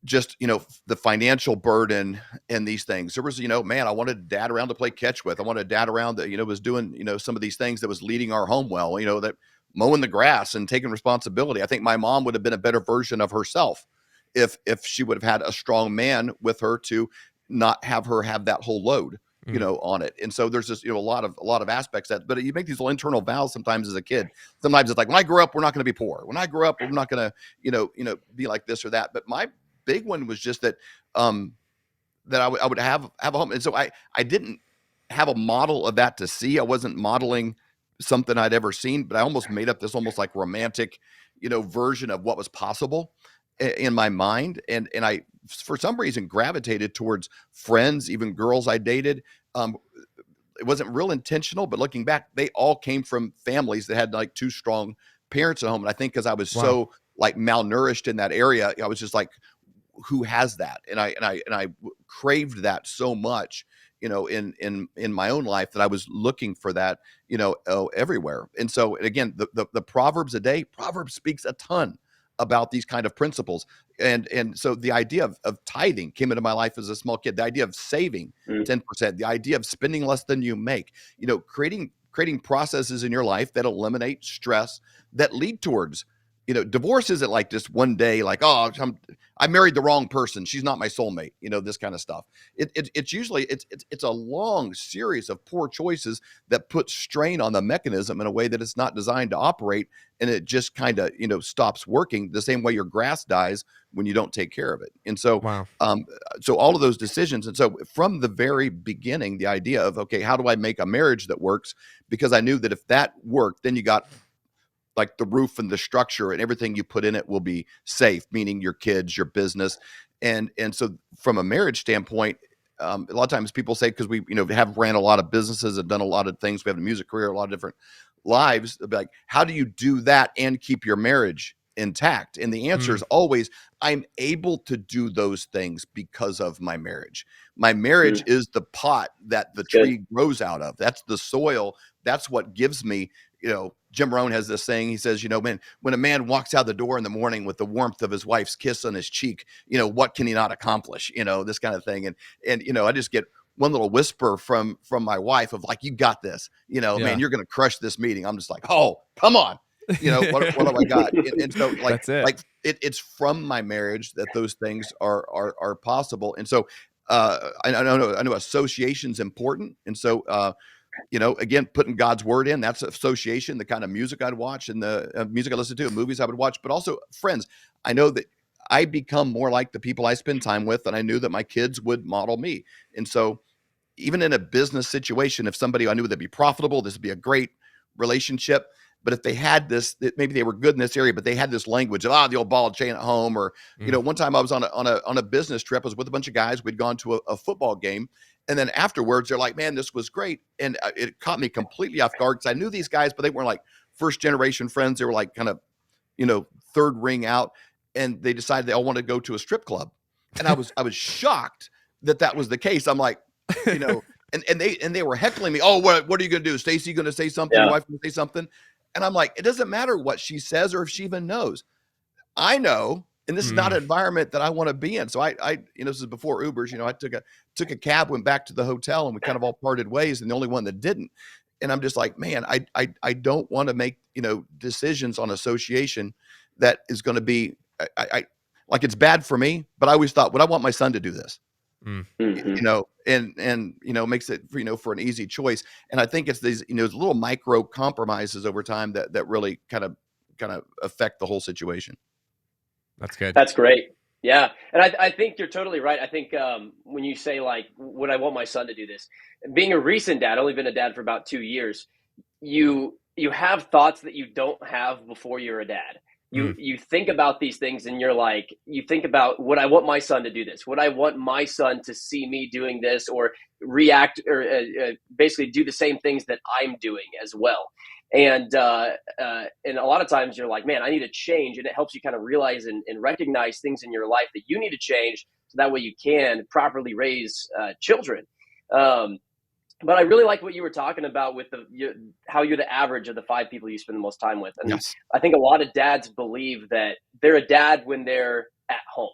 just, the financial burden and these things. There was, man, I wanted dad around to play catch with. I wanted dad around that, was doing, some of these things that was leading our home well, that mowing the grass and taking responsibility. I think my mom would have been a better version of herself if she would have had a strong man with her to not have her have that whole load on it. And so there's just, a lot of aspects but you make these little internal vows sometimes as a kid. Sometimes it's like, when I grow up, we're not going to be poor. When I grow up, we're not going to, be like this or that. But my big one was just that, that I would have a home. And so I didn't have a model of that to see. I wasn't modeling something I'd ever seen, but I almost made up this almost like romantic, version of what was possible in my mind. And I, for some reason, gravitated towards friends, even girls I dated. It wasn't real intentional, but looking back, they all came from families that had like two strong parents at home. And I think because I was so like malnourished in that area, I was just like, who has that? And I craved that so much, in my own life, that I was looking for that, everywhere. And so, again, the Proverbs speaks a ton about these kind of principles. And so the idea of tithing came into my life as a small kid, the idea of saving 10%, the idea of spending less than you make, creating processes in your life that eliminate stress, that lead towards divorce isn't like just one day, like, oh, I married the wrong person, she's not my soulmate, this kind of stuff. It's usually it's a long series of poor choices that put strain on the mechanism in a way that it's not designed to operate, and it just kind of stops working the same way your grass dies when you don't take care of it. And so Wow. so all of those decisions, and so from the very beginning, the idea of, okay, how do I make a marriage that works? Because I knew that if that worked, then you got like the roof and the structure and everything you put in it will be safe, meaning your kids, your business. And so from a marriage standpoint, a lot of times people say, because we, have ran a lot of businesses and done a lot of things, we have a music career, a lot of different lives, they'll be like, how do you do that and keep your marriage intact? And the answer is always, I'm able to do those things because of my marriage. My marriage is the pot that the tree grows out of. That's the soil. That's what gives me, Jim Rohn has this saying. He says, man, when a man walks out the door in the morning with the warmth of his wife's kiss on his cheek, what can he not accomplish? This kind of thing. And I just get one little whisper from my wife of like, you got this, man, you're going to crush this meeting. I'm just like, oh, come on. What have I got? And so like, That's it. like it's from my marriage that those things are possible. And so, I know association's important. And so, again, putting God's word in, that's association, the kind of music I'd watch and the music I listen to, movies I would watch, but also friends. I know that I become more like the people I spend time with, and I knew that my kids would model me. And so even in a business situation, if somebody I knew that'd be profitable, this would be a great relationship. But if they had this, maybe they were good in this area, but they had this language of, the old ball and chain at home, or, one time I was on a business trip. I was with a bunch of guys. We'd gone to a football game. And then afterwards, they're like, man, this was great. And it caught me completely off guard, because I knew these guys, but they weren't like first generation friends. They were like kind of, third ring out. And they decided they all wanted to go to a strip club. And I was shocked that was the case. I'm like, and they were heckling me. Oh, what are you going to do? Stacey going to say something? Your wife going to say something? And I'm like, it doesn't matter what she says or if she even knows. I know, and this is not an environment that I want to be in. So I this is before Ubers. I took a cab, went back to the hotel, and we kind of all parted ways, and the only one that didn't. And I'm just like, man, I don't want to make decisions on association that is going to be I like, it's bad for me. But I always thought, would I want my son to do this? And makes it for an easy choice. And I think it's these little micro compromises over time that really kind of affect the whole situation. That's good. That's great. Yeah. And I think you're totally right. I think when you say, like, would I want my son to do this? Being a recent dad, only been a dad for about 2 years, you have thoughts that you don't have before you're a dad. You think about these things, and you're like, you think about, would I want my son to do this? Would I want my son to see me doing this, or react, or basically do the same things that I'm doing as well? And a lot of times you're like, man, I need to change. And it helps you kind of realize and recognize things in your life that you need to change, so that way you can properly raise children. But I really like what you were talking about with how you're the average of the 5 people you spend the most time with. And Yes. I think a lot of dads believe that they're a dad when they're at home.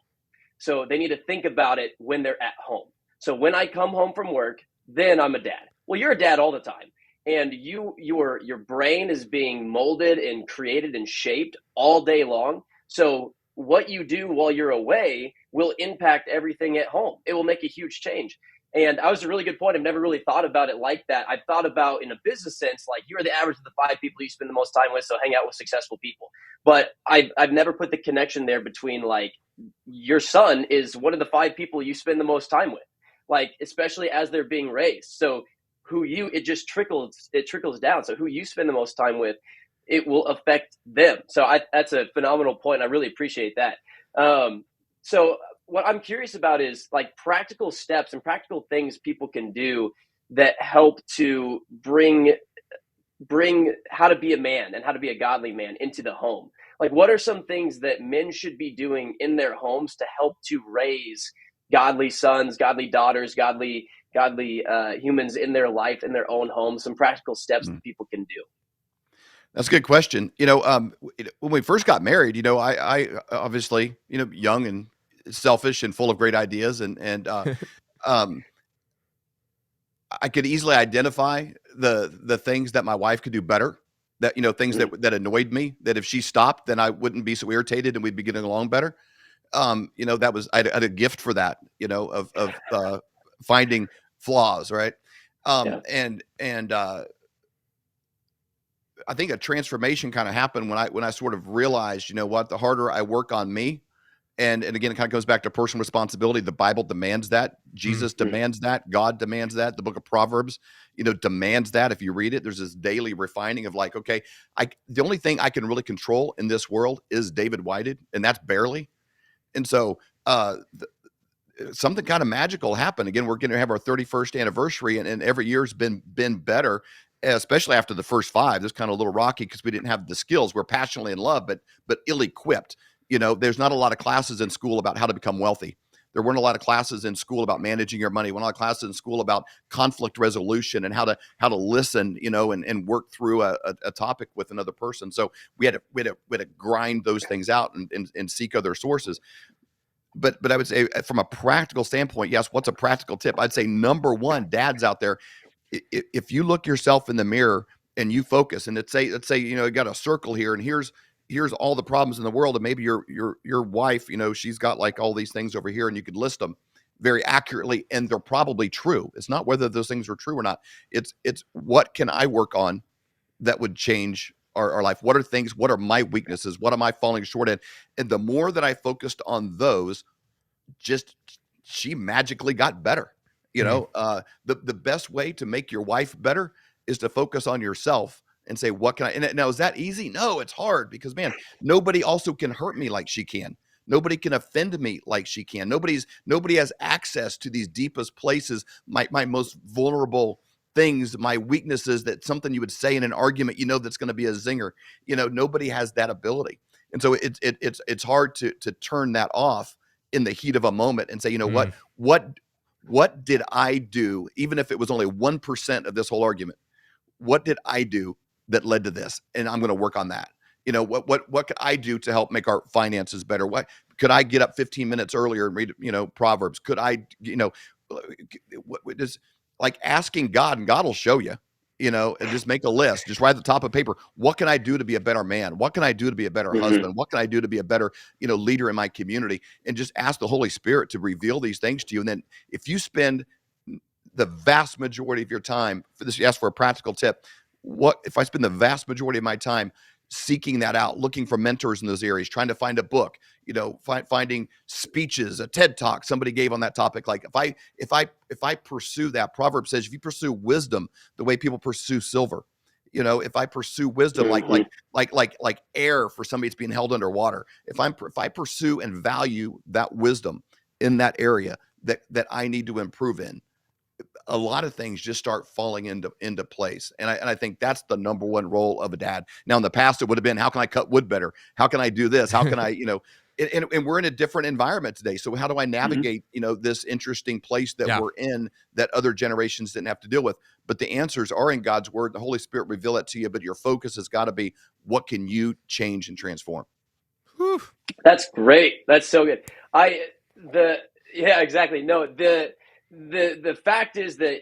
So they need to think about it when they're at home. So when I come home from work, then I'm a dad. Well, you're a dad all the time. And your brain is being molded and created and shaped all day long. So what you do while you're away will impact everything at home. It will make a huge change. And that was a really good point. I've never really thought about it like that. I've thought about, in a business sense, like, you're the average of the 5 people you spend the most time with, so hang out with successful people. But I've never put the connection there between, like, your son is one of the 5 people you spend the most time with, like, especially as they're being raised. So it just trickles down. So who you spend the most time with, it will affect them. So that's a phenomenal point. I really appreciate that. So what I'm curious about is, like, practical steps and practical things people can do that help to bring how to be a man and how to be a godly man into the home. Like, what are some things that men should be doing in their homes to help to raise godly sons, godly daughters, godly humans in their life, in their own homes? Some practical steps that people can do. That's a good question. When we first got married, I obviously, young and selfish and full of great ideas, and I could easily identify the things that my wife could do better that, things that annoyed me, that if she stopped, then I wouldn't be so irritated and we'd be getting along better. That was, I had a gift for that, of finding flaws. Right. And I think a transformation kind of happened when I sort of realized, the harder I work on me, and again, it kind of goes back to personal responsibility. The Bible demands that. Jesus demands that. God demands that. The book of Proverbs, demands that. If you read it, there's this daily refining of like, okay, the only thing I can really control in this world is David Whited, and that's barely. And so something kind of magical happened. Again, we're going to have our 31st anniversary, and every year's been better, especially after the first 5. This kind of a little rocky because we didn't have the skills. We're passionately in love, but ill-equipped. There's not a lot of classes in school about how to become wealthy. There weren't a lot of classes in school about managing your money. There weren't a lot of classes in school about conflict resolution and how to listen, and work through a topic with another person. So we had to grind those things out and seek other sources. But I would say from a practical standpoint, yes, what's a practical tip? I'd say number one, dads out there, if you look yourself in the mirror and you focus, and let's say you got a circle here, and here's all the problems in the world, and maybe your wife, she's got like all these things over here, and you could list them very accurately, and they're probably true. It's not whether those things are true or not. It's what can I work on that would change our life? What are my weaknesses? What am I falling short in? And the more that I focused on those, she magically got better. The best way to make your wife better is to focus on yourself and say, what can I, and now is that easy? No, it's hard because, man, nobody also can hurt me like she can. Nobody can offend me like she can. Nobody has access to these deepest places, my most vulnerable things, my weaknesses, that something you would say in an argument, that's going to be a zinger. Nobody has that ability. And so it's hard to turn that off in the heat of a moment and say, what did I do? Even if it was only 1% of this whole argument, what did I do that led to this? And I'm going to work on that. What could I do to help make our finances better? What could I get up 15 minutes earlier and read, Proverbs? Could I, what is like asking God, and God will show you, and just make a list, just write at the top of paper. What can I do to be a better man? What can I do to be a better husband? What can I do to be a better, leader in my community? And just ask the Holy Spirit to reveal these things to you. And then if you spend the vast majority of your time for this, you ask for a practical tip. What if I spend the vast majority of my time seeking that out, looking for mentors in those areas, trying to find a book, finding speeches, a TED talk somebody gave on that topic. Like if I pursue that, Proverbs says, if you pursue wisdom the way people pursue silver, if I pursue wisdom, like air for somebody that's being held underwater, if I pursue and value that wisdom in that area that I need to improve in, a lot of things just start falling into place. And I think that's the number one role of a dad. Now, in the past, it would have been, how can I cut wood better? How can I do this? How can I, and we're in a different environment today. So how do I navigate, this interesting place that we're in that other generations didn't have to deal with? But the answers are in God's word. The Holy Spirit reveal it to you, but your focus has got to be, what can you change and transform? Whew. That's great. That's so good. Yeah, exactly. No, the fact is that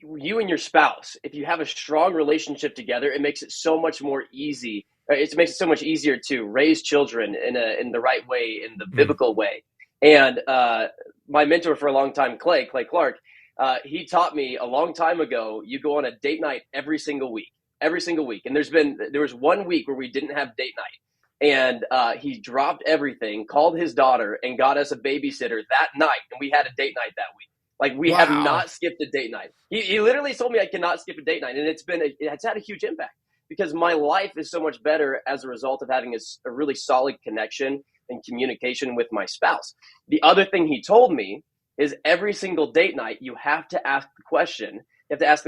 you and your spouse, if you have a strong relationship together, it makes it so much more easy. It makes it so much easier to raise children in the right way, in the biblical way. And my mentor for a long time, Clay Clark, he taught me a long time ago, you go on a date night every single week. And there was 1 week where we didn't have date night. And he dropped everything, called his daughter, and got us a babysitter that night. And we had a date night that week. Like, we have not skipped a date night. He literally told me I cannot skip a date night. And it's had a huge impact because my life is so much better as a result of having a really solid connection and communication with my spouse. The other thing he told me is every single date night, you have to ask the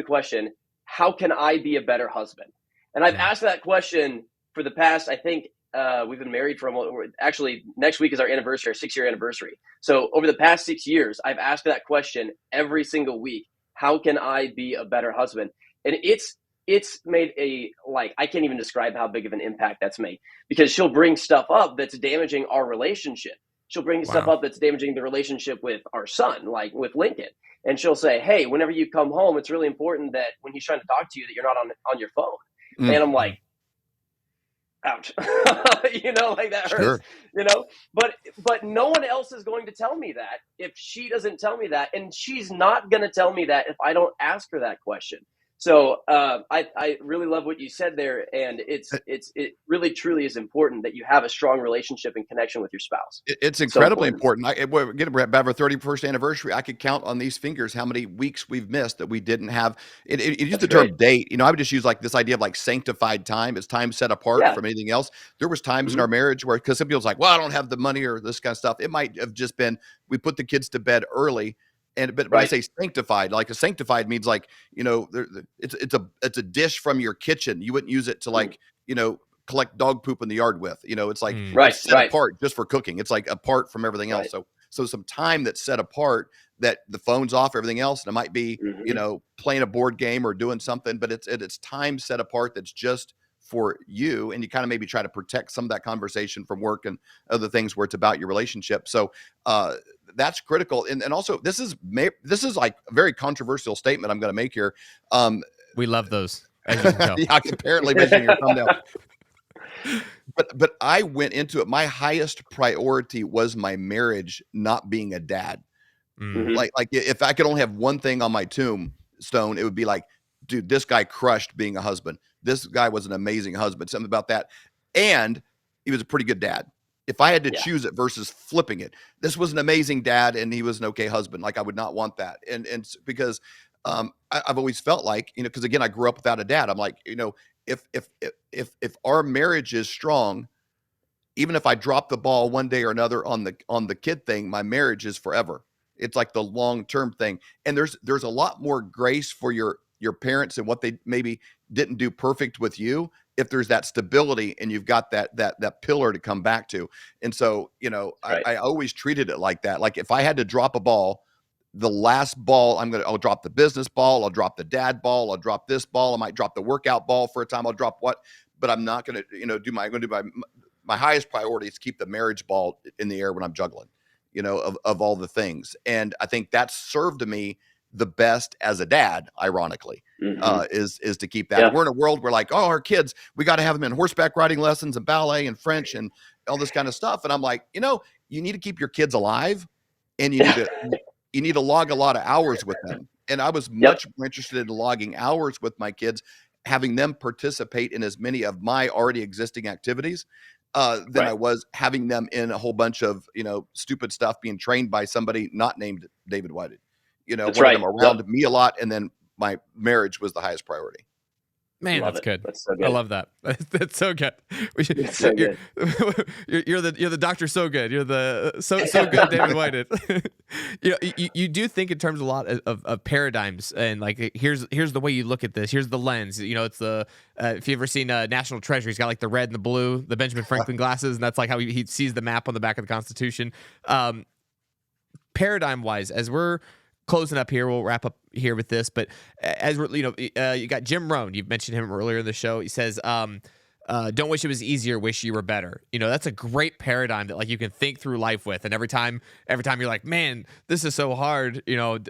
question, how can I be a better husband? And I've asked that question for the past, I think, we've been married for actually next week is our 6-year anniversary. So over the past 6 years, I've asked that question every single week. How can I be a better husband? And it's made I can't even describe how big of an impact that's made, because she'll bring stuff up that's damaging our relationship. She'll bring stuff up that's damaging the relationship with our son, like with Lincoln. And she'll say, hey, whenever you come home, it's really important that when he's trying to talk to you, that you're not on your phone. And I'm like, ouch. Like that hurts, Sure. but no one else is going to tell me that if she doesn't tell me that, and she's not going to tell me that if I don't ask her that question. So I really love what you said there, and it really truly is important that you have a strong relationship and connection with your spouse. It's So incredibly important. important. We're getting about our 31st anniversary. I could count on these fingers how many weeks we've missed that we didn't have. It used That's the great. term date. I would just use like this idea of like sanctified time as time set apart Yeah. from anything else. There was times in Mhm. our marriage where, because some people's like, well, I don't have the money or this kind of stuff. It might have just been we put the kids to bed early. But when I Right. say sanctified, like a sanctified means like, it's a dish from your kitchen. You wouldn't use it to like, collect dog poop in the yard with. It's like Mm. Right. it's set Right. apart just for cooking. It's like apart from everything else. Right. So some time that's set apart, that the phone's off, everything else, and it might be, Mhm. playing a board game or doing something, but it's time set apart that's just for you. And you kind of maybe try to protect some of that conversation from work and other things where it's about your relationship. So that's critical. And also this is like a very controversial statement I'm going to make here. We love those, as you can tell. Yeah, apparently mentioning your thumbnail. But I went into it. My highest priority was my marriage, not being a dad. Mm. Mhm. Like if I could only have one thing on my tombstone, it would be like, dude, this guy crushed being a husband. This guy was an amazing husband. Something about that, and he was a pretty good dad. If I had to Yeah. choose it versus flipping it, this was an amazing dad, and he was an okay husband. Like I would not want that, and because I've always felt like, because again, I grew up without a dad. I'm like, if our marriage is strong, even if I drop the ball one day or another on the kid thing, my marriage is forever. It's like the long-term thing. And there's a lot more grace for your parents and what they maybe didn't do perfect with you, if there's that stability and you've got that pillar to come back to. And so, Right. I always treated it like that. Like if I had to drop a ball, the last ball, I'll drop the business ball, I'll drop the dad ball, I'll drop this ball, I might drop the workout ball for a time, I'll drop what, but I'm not going to, I'm going to do my highest priority is keep the marriage ball in the air when I'm juggling, of all the things. And I think that's served to me the best as a dad, ironically, Mhm. is to keep that. Yeah. We're in a world where like, oh, our kids, we got to have them in horseback riding lessons and ballet and French and all this kind of stuff. And I'm like, you need to keep your kids alive, and you need to log a lot of hours with them. And I was Yep. much more interested in logging hours with my kids, having them participate in as many of my already existing activities than I Right. was having them in a whole bunch of, stupid stuff being trained by somebody not named David Whited. That's Wanted right. them around me a lot. And then my marriage was the highest priority. Man, Love that's it. good. That's so I good. love that. That's so good. We should, It's so good. you're the doctor so good. You're the so good David Whited. You do think in terms a lot of paradigms, and like here's the way you look at this. Here's the lens. It's the if you ever seen National Treasure, he's got like the red and the blue, the Benjamin Franklin glasses, and that's like how he sees the map on the back of the Constitution. Paradigm wise, as we're closing up here, we'll wrap up here with this, but as we're, you got Jim Rohn, you've mentioned him earlier in the show. He says, don't wish it was easier, wish you were better. That's a great paradigm that like you can think through life with. And every time you're like, man, this is so hard.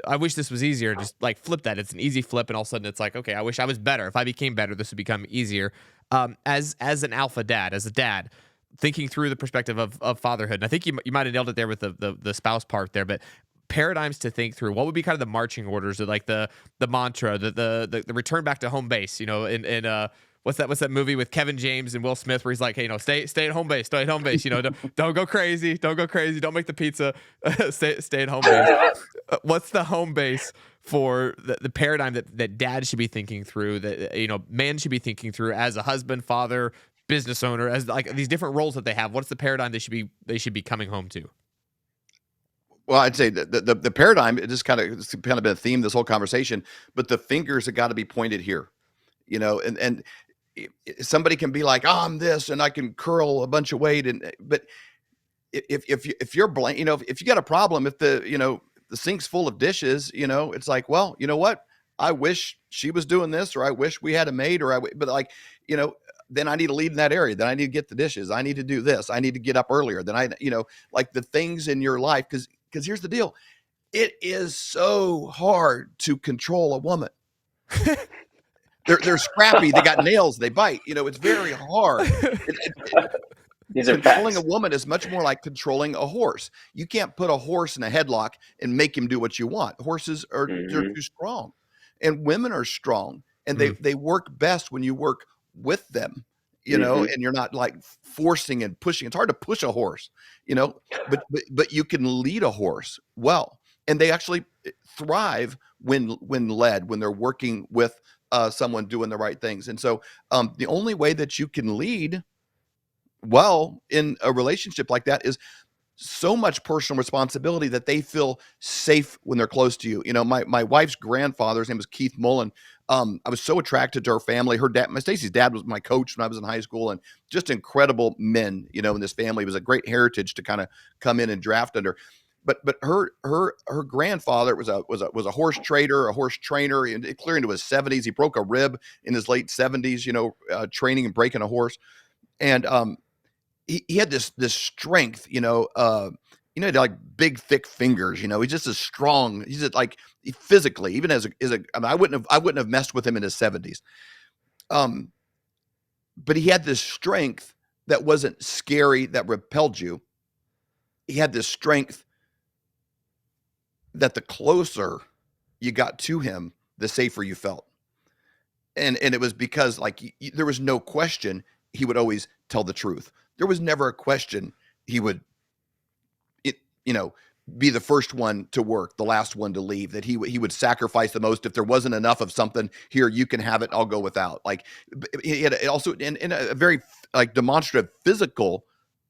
I wish this was easier. Just like flip that. It's an easy flip. And all of a sudden it's like, okay, I wish I was better. If I became better, this would become easier. As an alpha dad, as a dad, thinking through the perspective of fatherhood. And I think you might have nailed it there with the spouse part there, but paradigms to think through. What would be kind of the marching orders, or like the mantra, the return back to home base? In what's that movie with Kevin James and Will Smith where he's like, hey, stay at home base, stay at home base. Don't go crazy, don't make the pizza, stay at home base. What's the home base for the paradigm that dad should be thinking through, that man should be thinking through as a husband, father, business owner, as like these different roles that they have? What's the paradigm they should be coming home to? Well, I'd say the paradigm, it's kind of been a theme this whole conversation, but the fingers have got to be pointed here, and somebody can be like, oh, I'm this, and I can curl a bunch of weight. But if you're blank, if you got a problem, if the sink's full of dishes, it's like, well, you know what? I wish she was doing this, or I wish we had a maid, but like, then I need to lead in that area. Then I need to get the dishes. I need to do this. I need to get up earlier. Then like the things in your life. Because here's the deal. It is so hard to control a woman. They're scrappy. They got nails. They bite. It's very hard. These are Controlling facts. a woman is much more like controlling a horse. You can't put a horse in a headlock and make him do what you want. Horses they're too strong, and women are strong, and they work best when you work with them. And you're not like forcing and pushing. It's hard to push a horse, but you can lead a horse well, and they actually thrive when led, when they're working with someone doing the right things. And so the only way that you can lead well in a relationship like that is so much personal responsibility that they feel safe when they're close to you. My wife's grandfather, his name was Keith Mullen. I was so attracted to her family. Her dad, Stacy's dad, was my coach when I was in high school, and just incredible men, in this family. It was a great heritage to kind of come in and draft under. But her grandfather was a horse trader, a horse trainer, and clear into his 70s. He broke a rib in his late 70s, training and breaking a horse. And he had this strength, he had like big, thick fingers, he's just as strong. He's just like physically, even as I wouldn't have messed with him in his 70s. But he had this strength that wasn't scary, that repelled you. He had this strength that the closer you got to him, the safer you felt. And it was because there was no question he would always tell the truth. There was never a question he would, be the first one to work, the last one to leave, that he would sacrifice the most. If there wasn't enough of something, here, you can have it, I'll go without. Like, he had also in a very demonstrative physical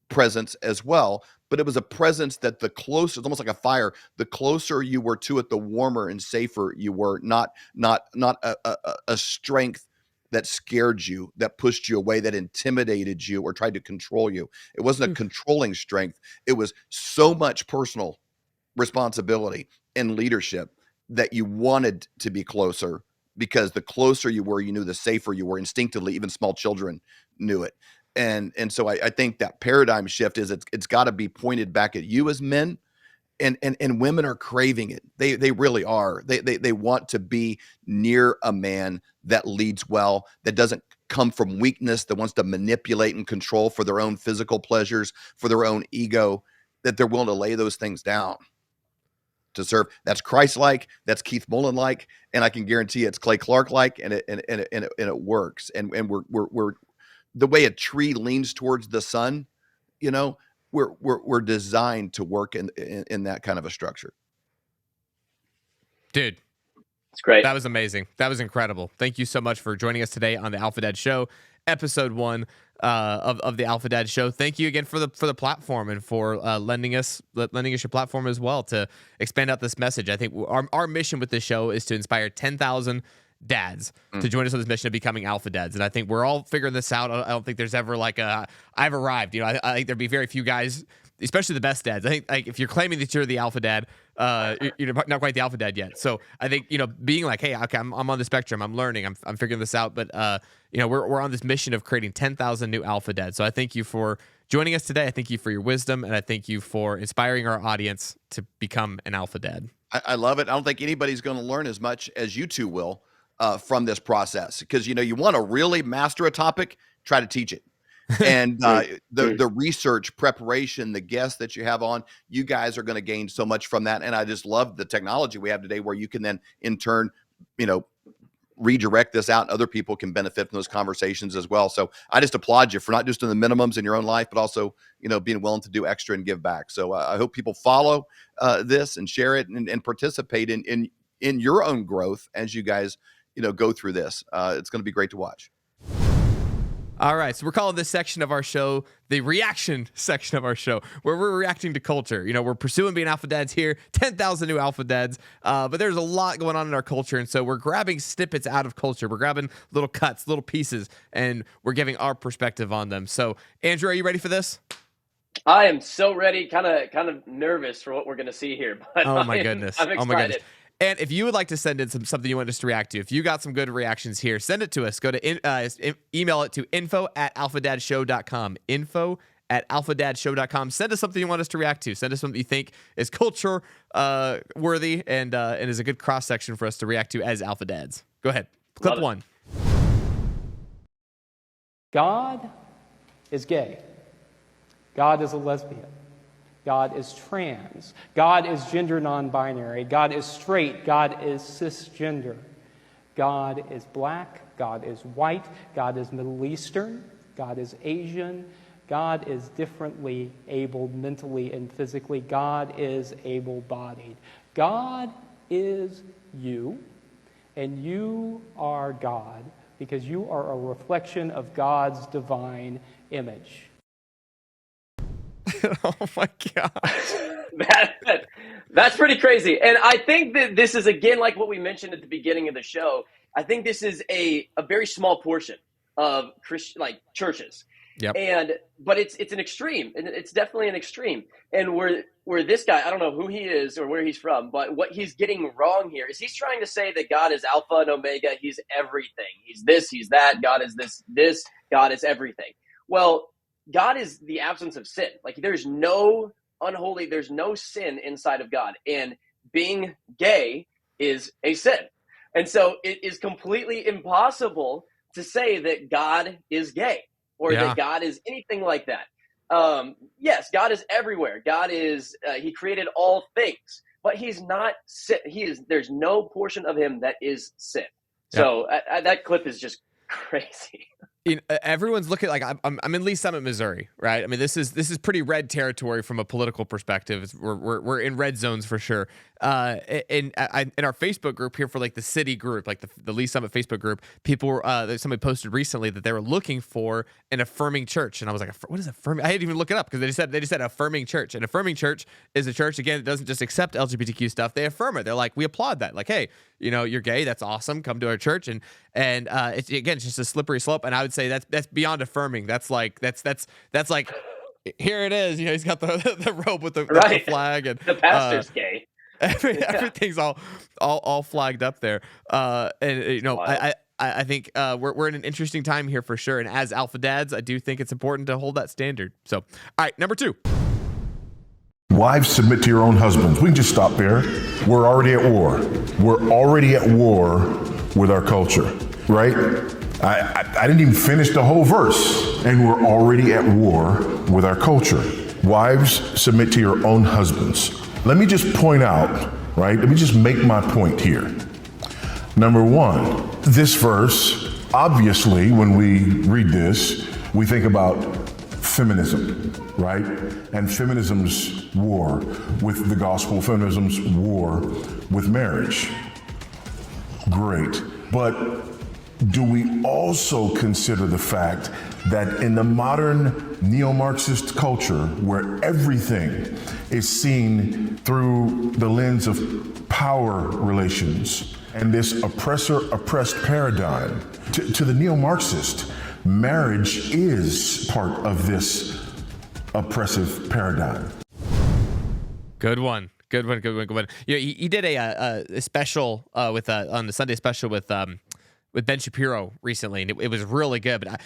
presence as well, but it was a presence that the closer, it's almost like a fire, the closer you were to it, the warmer and safer you were, not a strength that scared you, that pushed you away, that intimidated you or tried to control you. It wasn't a controlling strength. It was so much personal responsibility and leadership that you wanted to be closer, because the closer you were, you knew the safer you were. Instinctively, even small children knew it. And so I think that paradigm shift is it's got to be pointed back at you as men. And women are craving it. They really are. They want to be near a man that leads well, that doesn't come from weakness, that wants to manipulate and control for their own physical pleasures, for their own ego, that they're willing to lay those things down to serve. That's Christ-like, that's Keith Mullen-like, and I can guarantee it's Clay Clark-like, and it works. And we're the way a tree leans towards the sun, we're designed to work in that kind of a structure. Dude, it's great. That was amazing. That was incredible. Thank you so much for joining us today on the Alpha Dad Show, episode 1 of the Alpha Dad Show. Thank you again for the platform and for lending us your platform as well to expand out this message. I think our mission with this show is to inspire 10,000 dads to join us on this mission of becoming alpha dads. And I think we're all figuring this out. I don't think there's ever I've arrived. I think there'd be very few guys, especially the best dads. I think if you're claiming that you're the alpha dad, you're not quite the alpha dad yet. So I think, being like, hey, okay, I'm on the spectrum, I'm learning, I'm figuring this out. But we're on this mission of creating 10,000 new alpha dads. So I thank you for joining us today. I thank you for your wisdom, and I thank you for inspiring our audience to become an alpha dad. I love it. I don't think anybody's going to learn as much as you two will from this process, because you want to really master a topic, try to teach it. And the research preparation, the guests that you have on, you guys are going to gain so much from that. And I just love the technology we have today, where you can then in turn, redirect this out, and other people can benefit from those conversations as well. So I just applaud you for not just doing the minimums in your own life, but also, being willing to do extra and give back. So I hope people follow this and share it and participate in your own growth as you guys, go through this. It's going to be great to watch. All right, so we're calling this section of our show the reaction section of our show, where we're reacting to culture. We're pursuing being alpha dads here, 10,000 new alpha dads, but there's a lot going on in our culture, and so we're grabbing snippets out of culture. We're grabbing little cuts, little pieces, and we're giving our perspective on them. So, Andrew, are you ready for this? I am so ready, kind of nervous for what we're going to see here. But oh my goodness. I'm excited. Oh my goodness. And if you would like to send in something you want us to react to, if you got some good reactions here, send it to us. Go to email it to info@alphadadshow.com. info@alphadadshow.com. Send us something you want us to react to. Send us something you think is culture worthy and is a good cross section for us to react to as alpha dads. Go ahead. Clip 1. God is gay. God is a lesbian. God is trans. God is gender non-binary. God is straight. God is cisgender. God is black. God is white. God is Middle Eastern. God is Asian. God is differently abled mentally and physically. God is able-bodied. God is you, and you are God because you are a reflection of God's divine image. Oh my gosh. That's pretty crazy. And I think that this is, again, like what we mentioned at the beginning of the show, I think this is a very small portion of churches. Yep. But it's an extreme, and it's definitely an extreme. And where this guy, I don't know who he is or where he's from, but what he's getting wrong here is he's trying to say that God is Alpha and Omega. He's everything. He's this, he's that. God is this, God is everything. Well, God is the absence of sin. Like, there's no unholy, there's no sin inside of God. And being gay is a sin. And so it is completely impossible to say that God is gay or that God is anything like that. Yes, God is everywhere. God is, he created all things, but he's not sin. There's no portion of him that is sin. So that clip is just crazy. Everyone's looking like I'm in Lee Summit, Missouri, right? I mean, this is pretty red territory from a political perspective. We're in red zones for sure. In our Facebook group here for like the city group, like the Lee Summit Facebook group, people somebody posted recently that they were looking for an affirming church, and I was like, what is affirming? I had to even look it up because they just said affirming church. An affirming church is a church, again, that doesn't just accept LGBTQ stuff; they affirm it. They're like, we applaud that. Like, hey, you're gay, that's awesome. Come to our church, and it's just a slippery slope. And I would say that's beyond affirming. That's like here it is. He's got the robe with the flag, and the pastor's gay. Everything's all flagged up there. I think we're in an interesting time here for sure. And as alpha dads, I do think it's important to hold that standard. So, all right, number 2. Wives, submit to your own husbands. We can just stop there. We're already at war. We're already at war with our culture, right? I didn't even finish the whole verse, and we're already at war with our culture. Wives, submit to your own husbands. Let me just point out, right? Let me just make my point here. Number 1, this verse, obviously, when we read this, we think about feminism, right? And feminism's war with the gospel, feminism's war with marriage. Great. But do we also consider the fact that in the modern neo-Marxist culture, where everything is seen through the lens of power relations and this oppressor-oppressed paradigm, to the neo-Marxist, marriage is part of this oppressive paradigm. Good one. He did a special on the Sunday special with Ben Shapiro recently, and it was really good. But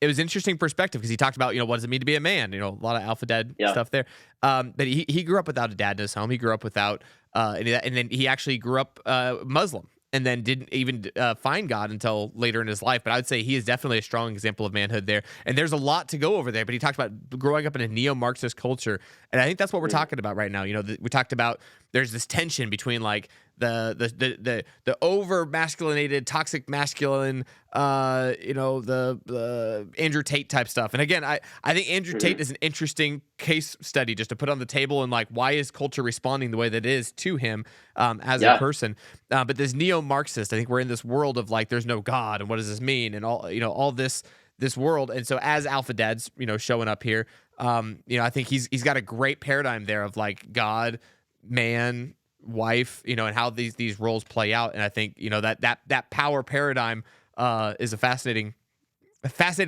it was interesting perspective because he talked about what does it mean to be a man? A lot of alpha dad stuff there. But he grew up without a dad in his home. He grew up without, and then he actually grew up Muslim, and then didn't even find God until later in his life. But I would say he is definitely a strong example of manhood there. And there's a lot to go over there. But he talked about growing up in a neo-Marxist culture, and I think that's what we're talking about right now. We talked about there's this tension between like the over masculinated, toxic masculine, the Andrew Tate type stuff. And again, I think Andrew Tate is an interesting case study just to put on the table, and like, why is culture responding the way that it is to him as a person? But this neo-Marxist, I think we're in this world of like, there's no God, and what does this mean? And all this world. And so as alpha dads, showing up here, I think he's got a great paradigm there of like God, man, wife, and how these roles play out. And I think that power paradigm is a fascinating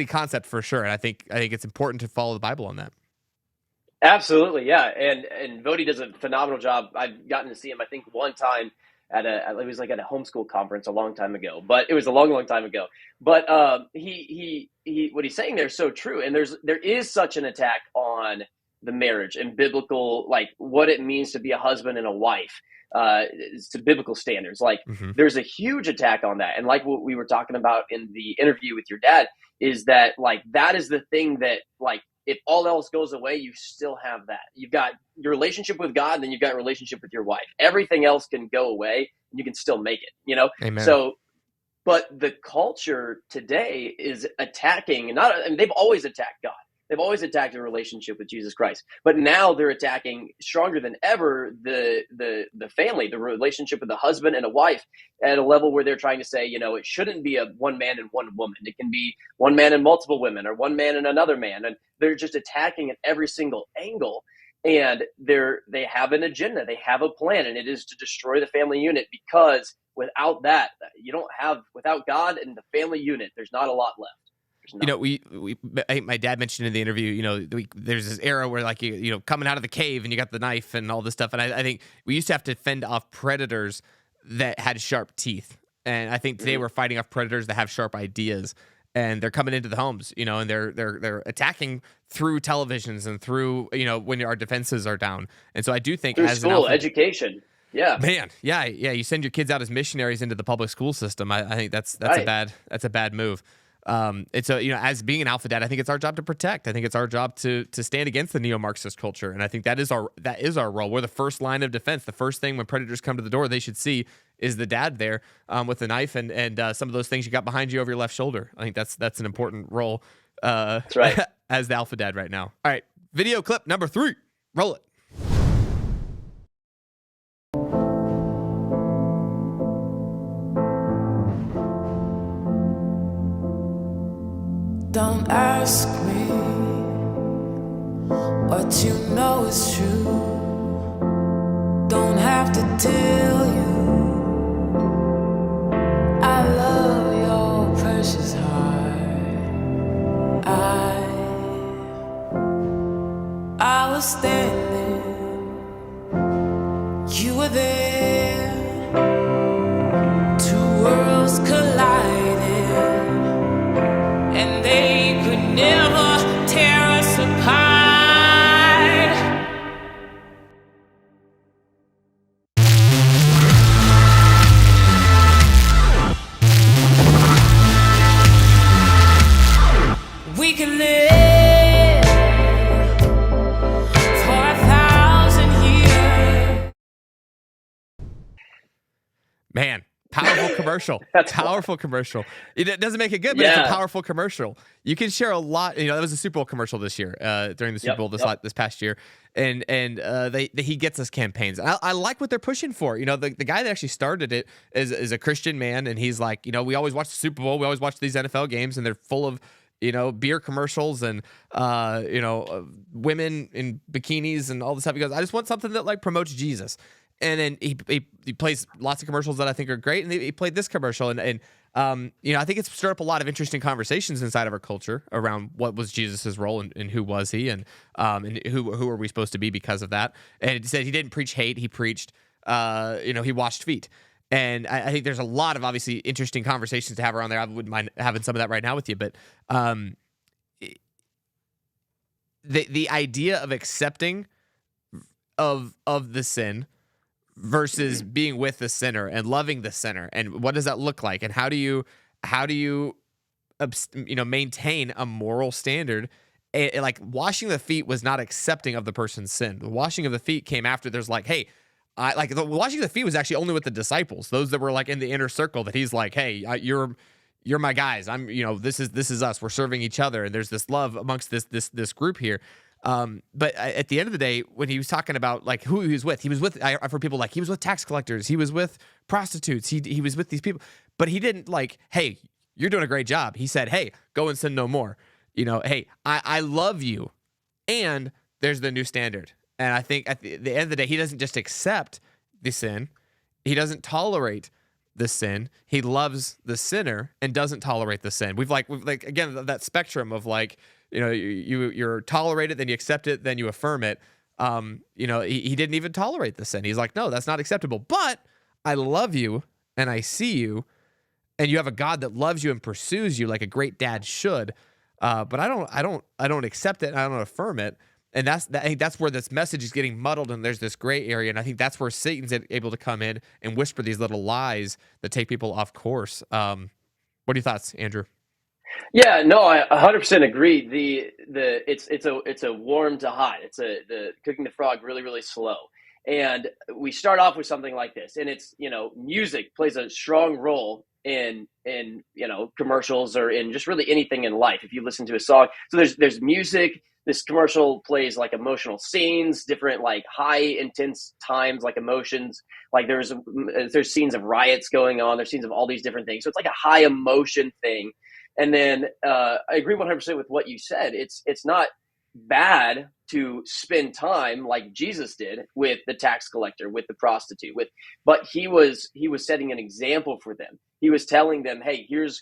concept for sure. And I think it's important to follow the Bible on that. Absolutely, yeah. And Vody does a phenomenal job. I've gotten to see him, I think, one time it was like at a homeschool conference a long time ago, but it was a long time ago. But he what he's saying there is so true. And there is such an attack on the marriage and biblical, like what it means to be a husband and a wife, to biblical standards. Like there's a huge attack on that. And like what we were talking about in the interview with your dad is that like, that is the thing that like, if all else goes away, you still have that. You've got your relationship with God, and then you've got a relationship with your wife. Everything else can go away and you can still make it, you know? Amen. So, but the culture today is attacking, they've always attacked God. They've always attacked a relationship with Jesus Christ, but now they're attacking stronger than ever the family, the relationship with a husband and a wife, at a level where they're trying to say, you know, it shouldn't be a one man and one woman. It can be one man and multiple women, or one man and another man, and they're just attacking at every single angle. And they have an agenda, they have a plan, and it is to destroy the family unit, because without that, without God and the family unit, there's not a lot left. You know, my dad mentioned in the interview, you know, there's this era where like, you know, coming out of the cave and you got the knife and all this stuff. And I think we used to have to fend off predators that had sharp teeth. And I think today we're fighting off predators that have sharp ideas, and they're coming into the homes, you know, and they're attacking through televisions and through, you know, when our defenses are down. And so I do think through as school education. Yeah, man. Yeah. You send your kids out as missionaries into the public school system. I think that's right. a bad move. It's you know, as being an alpha dad, I think it's our job to protect. I think it's our job to stand against the neo-Marxist culture, and I think that is our role. We're the first line of defense. The first thing when predators come to the door, they should see is the dad there with the knife and some of those things you got behind you over your left shoulder. I think that's an important role. That's right. As the alpha dad right now. All right, video clip number 3. Roll it. Don't ask me what you know is true. Don't have to tell you I love your precious heart. I was standing, you were there, 2 worlds collided, and they could never tear us apart. We can live for 1,000 years. Man. Powerful commercial. Powerful commercial. It doesn't make it good, but it's a powerful commercial. You can share a lot. You know, that was a Super Bowl commercial this year, during the Super Bowl this past year, and he gets us campaigns. I like what they're pushing for. You know, the guy that actually started it is a Christian man, and he's like, you know, we always watch the Super Bowl, we always watch these NFL games, and they're full of, you know, beer commercials and you know, women in bikinis and all this stuff. He goes, I just want something that like promotes Jesus. And then he plays lots of commercials that I think are great. And he played this commercial. And you know, I think it's stirred up a lot of interesting conversations inside of our culture around what was Jesus's role and who was he and who are we supposed to be because of that. And it said he didn't preach hate. He preached, you know, he washed feet. And I think there's a lot of obviously interesting conversations to have around there. I wouldn't mind having some of that right now with you. But the idea of accepting of the sin versus being with the sinner and loving the sinner, and what does that look like, and how do you you know, maintain a moral standard? Like washing the feet was not accepting of the person's sin. The washing of the feet came after. There's like, hey, the washing of the feet was actually only with the disciples, those that were like in the inner circle. That he's like, hey, you're my guys. I'm, you know, this is us. We're serving each other, and there's this love amongst this group here. But at the end of the day, when he was talking about like who he was with, I've heard people like he was with tax collectors, he was with prostitutes, he was with these people, but he didn't like, hey, you're doing a great job. He said, hey, go and sin no more. You know, hey, I love you, and there's the new standard. And I think at the end of the day, he doesn't just accept the sin, he doesn't tolerate the sin. He loves the sinner and doesn't tolerate the sin. We've like again that spectrum of like, you know, you're tolerate it, then you accept it, then you affirm it. You know, he didn't even tolerate the sin. He's like, no, that's not acceptable. But I love you and I see you, and you have a God that loves you and pursues you like a great dad should. But I don't accept it, and I don't affirm it. And I think that's where this message is getting muddled, and there's this gray area. And I think that's where Satan's able to come in and whisper these little lies that take people off course. What are your thoughts, Andrew? Yeah, no, I 100% agree. It's a warm to hot. The cooking the frog really, really slow. And we start off with something like this, and it's, music plays a strong role in commercials or in just really anything in life. If you listen to a song, so there's music. This commercial plays like emotional scenes, different like high intense times, like emotions. Like there's scenes of riots going on. There's scenes of all these different things. So it's like a high emotion thing. And then I agree 100% with what you said. It's not bad to spend time like Jesus did with the tax collector, with the prostitute, but he was setting an example for them. He was telling them, hey, here's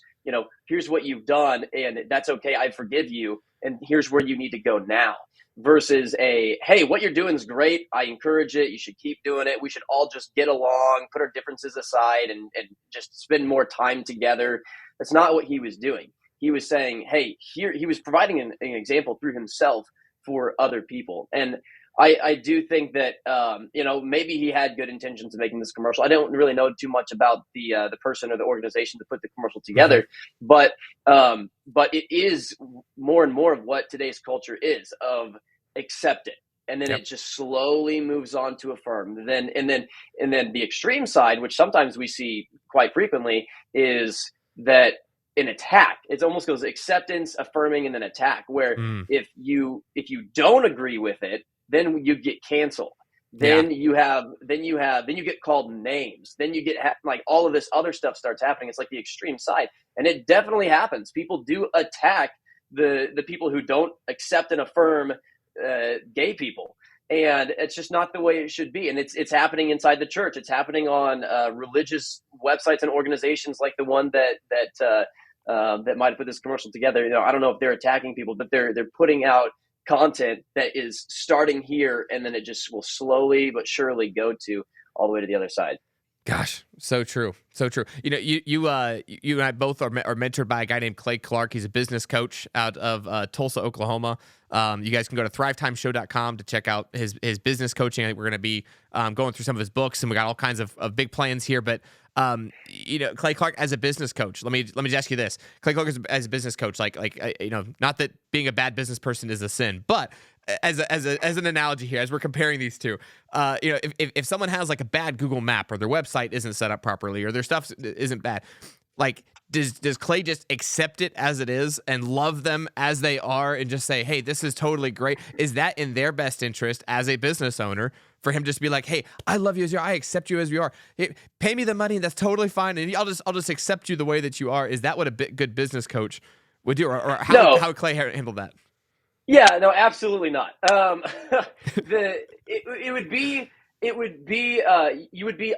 what you've done, and that's okay. I forgive you, and here's where you need to go now. Versus hey, what you're doing is great. I encourage it. You should keep doing it. We should all just get along, put our differences aside, and just spend more time together. That's not what he was doing. He was saying, hey, here, he was providing an example through himself for other people. And I do think that, maybe he had good intentions of making this commercial. I don't really know too much about the person or the organization to put the commercial together, but it is more and more of what today's culture is, of accept it. And then it just slowly moves on to affirm. And then the extreme side, which sometimes we see quite frequently, is that an attack. It almost goes acceptance, affirming, and then attack, where if you don't agree with it, then you get canceled. Then you get called names. Then you get like all of this other stuff starts happening. It's like the extreme side. And it definitely happens. People do attack the people who don't accept and affirm gay people. And it's just not the way it should be. And it's happening inside the church. It's happening on religious websites and organizations like the one that might have put this commercial together. I don't know if they're attacking people, but they're putting out content that is starting here, and then it just will slowly but surely go to all the way to the other side. Gosh, so true, so true. You and I both are mentored by a guy named Clay Clark. He's a business coach out of Tulsa, Oklahoma. You guys can go to thrivetimeshow.com to check out his business coaching. I think we're going to be going through some of his books, and we got all kinds of big plans here. But Clay Clark as a business coach, let me just ask you this: Clay Clark as a business coach, not that being a bad business person is a sin, but as an analogy here, as we're comparing these two, if someone has like a bad Google map, or their website isn't set up properly, or their stuff isn't bad, like does Clay just accept it as it is and love them as they are and just say, hey, this is totally great? Is that in their best interest as a business owner for him just to be like, hey, I love you as you are, I accept you as you are, hey, pay me the money, that's totally fine, and I'll just accept you the way that you are? Is that what a good business coach would do, or how would Clay handle that? Yeah, no, absolutely not. You would be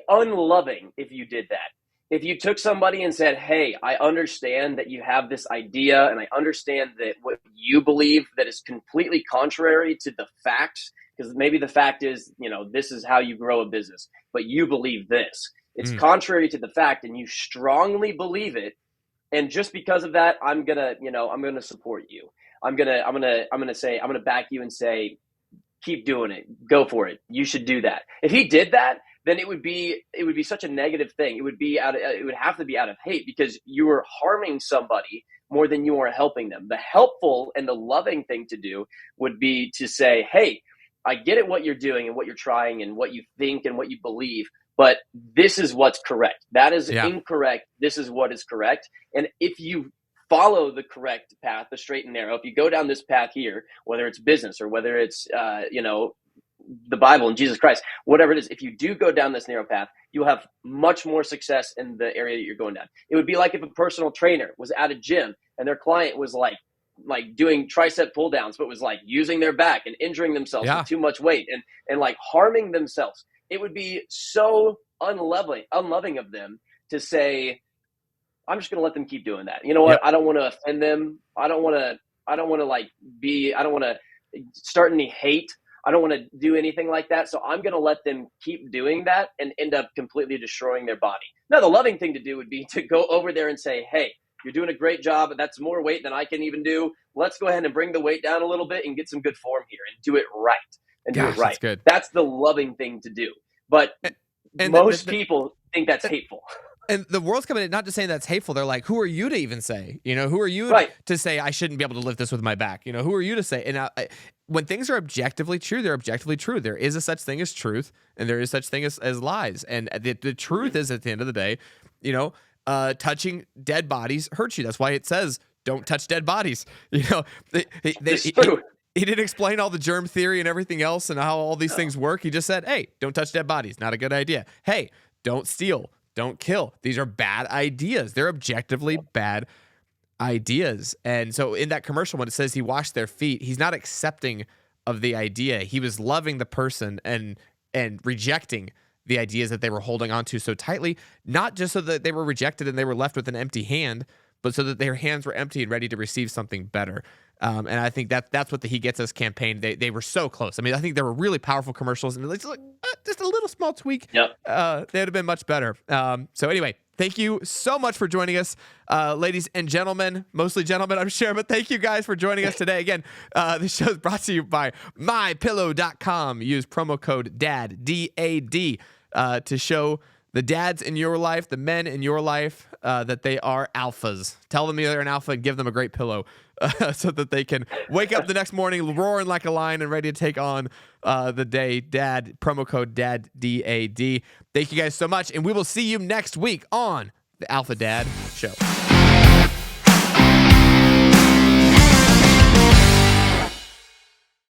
unloving if you did that. If you took somebody and said, hey, I understand that you have this idea, and I understand that what you believe that is completely contrary to the facts, because maybe the fact is, this is how you grow a business, but you believe this. It's contrary to the fact, and you strongly believe it. And just because of that, I'm gonna support you. I'm gonna back you and say, keep doing it. Go for it. You should do that. If he did that, then it would be such a negative thing. It would have to be out of hate, because you are harming somebody more than you are helping them. The helpful and the loving thing to do would be to say, hey, I get it, what you're doing and what you're trying and what you think and what you believe, but this is what's correct. That is incorrect. This is what is correct. And if you follow the correct path, the straight and narrow, if you go down this path here, whether it's business or whether it's, the Bible and Jesus Christ, whatever it is, if you do go down this narrow path, you'll have much more success in the area that you're going down. It would be like if a personal trainer was at a gym and their client was like doing tricep pull downs, but was like using their back and injuring themselves with too much weight and like harming themselves. It would be so unloving of them to say, I'm just going to let them keep doing that. You know what? I don't want to offend them. I don't want to start any hate. I don't want to do anything like that. So I'm going to let them keep doing that and end up completely destroying their body. Now, the loving thing to do would be to go over there and say, hey, You're doing a great job. That's more weight than I can even do. Let's go ahead and bring the weight down a little bit and get some good form here and do it right. That's good. That's the loving thing to do. But and most people think that's hateful. And the world's coming in, not just saying that's hateful. They're like, who are you to even say? Who are you to say I shouldn't be able to lift this with my back? Who are you to say? And when things are objectively true, they're objectively true. There is a such thing as truth, and there is such thing as lies. And the truth is, at the end of the day, touching dead bodies hurts you. That's why it says, don't touch dead bodies. He didn't explain all the germ theory and everything else and how all these things work. He just said, hey, don't touch dead bodies. Not a good idea. Hey, don't steal. Don't kill. These are bad ideas. They're objectively bad ideas. And so in that commercial, when it says he washed their feet, he's not accepting of the idea. He was loving the person and rejecting the ideas that they were holding on to so tightly, not just so that they were rejected and they were left with an empty hand, but so that their hands were empty and ready to receive something better. And I think that's what the He Gets Us campaign, they were so close. I mean, I think they were really powerful commercials, and it's like just a little small tweak. They'd have been much better. So anyway, thank you so much for joining us, ladies and gentlemen, mostly gentlemen, I'm sure, but thank you guys for joining us today. Again, this show is brought to you by mypillow.com. Use promo code DAD, D-A-D, to show the dads in your life, the men in your life, that they are alphas. Tell them they're an alpha and give them a great pillow so that they can wake up the next morning roaring like a lion and ready to take on the day. Dad, promo code DAD, D-A-D. Thank you guys so much, and we will see you next week on the Alpha Dad Show.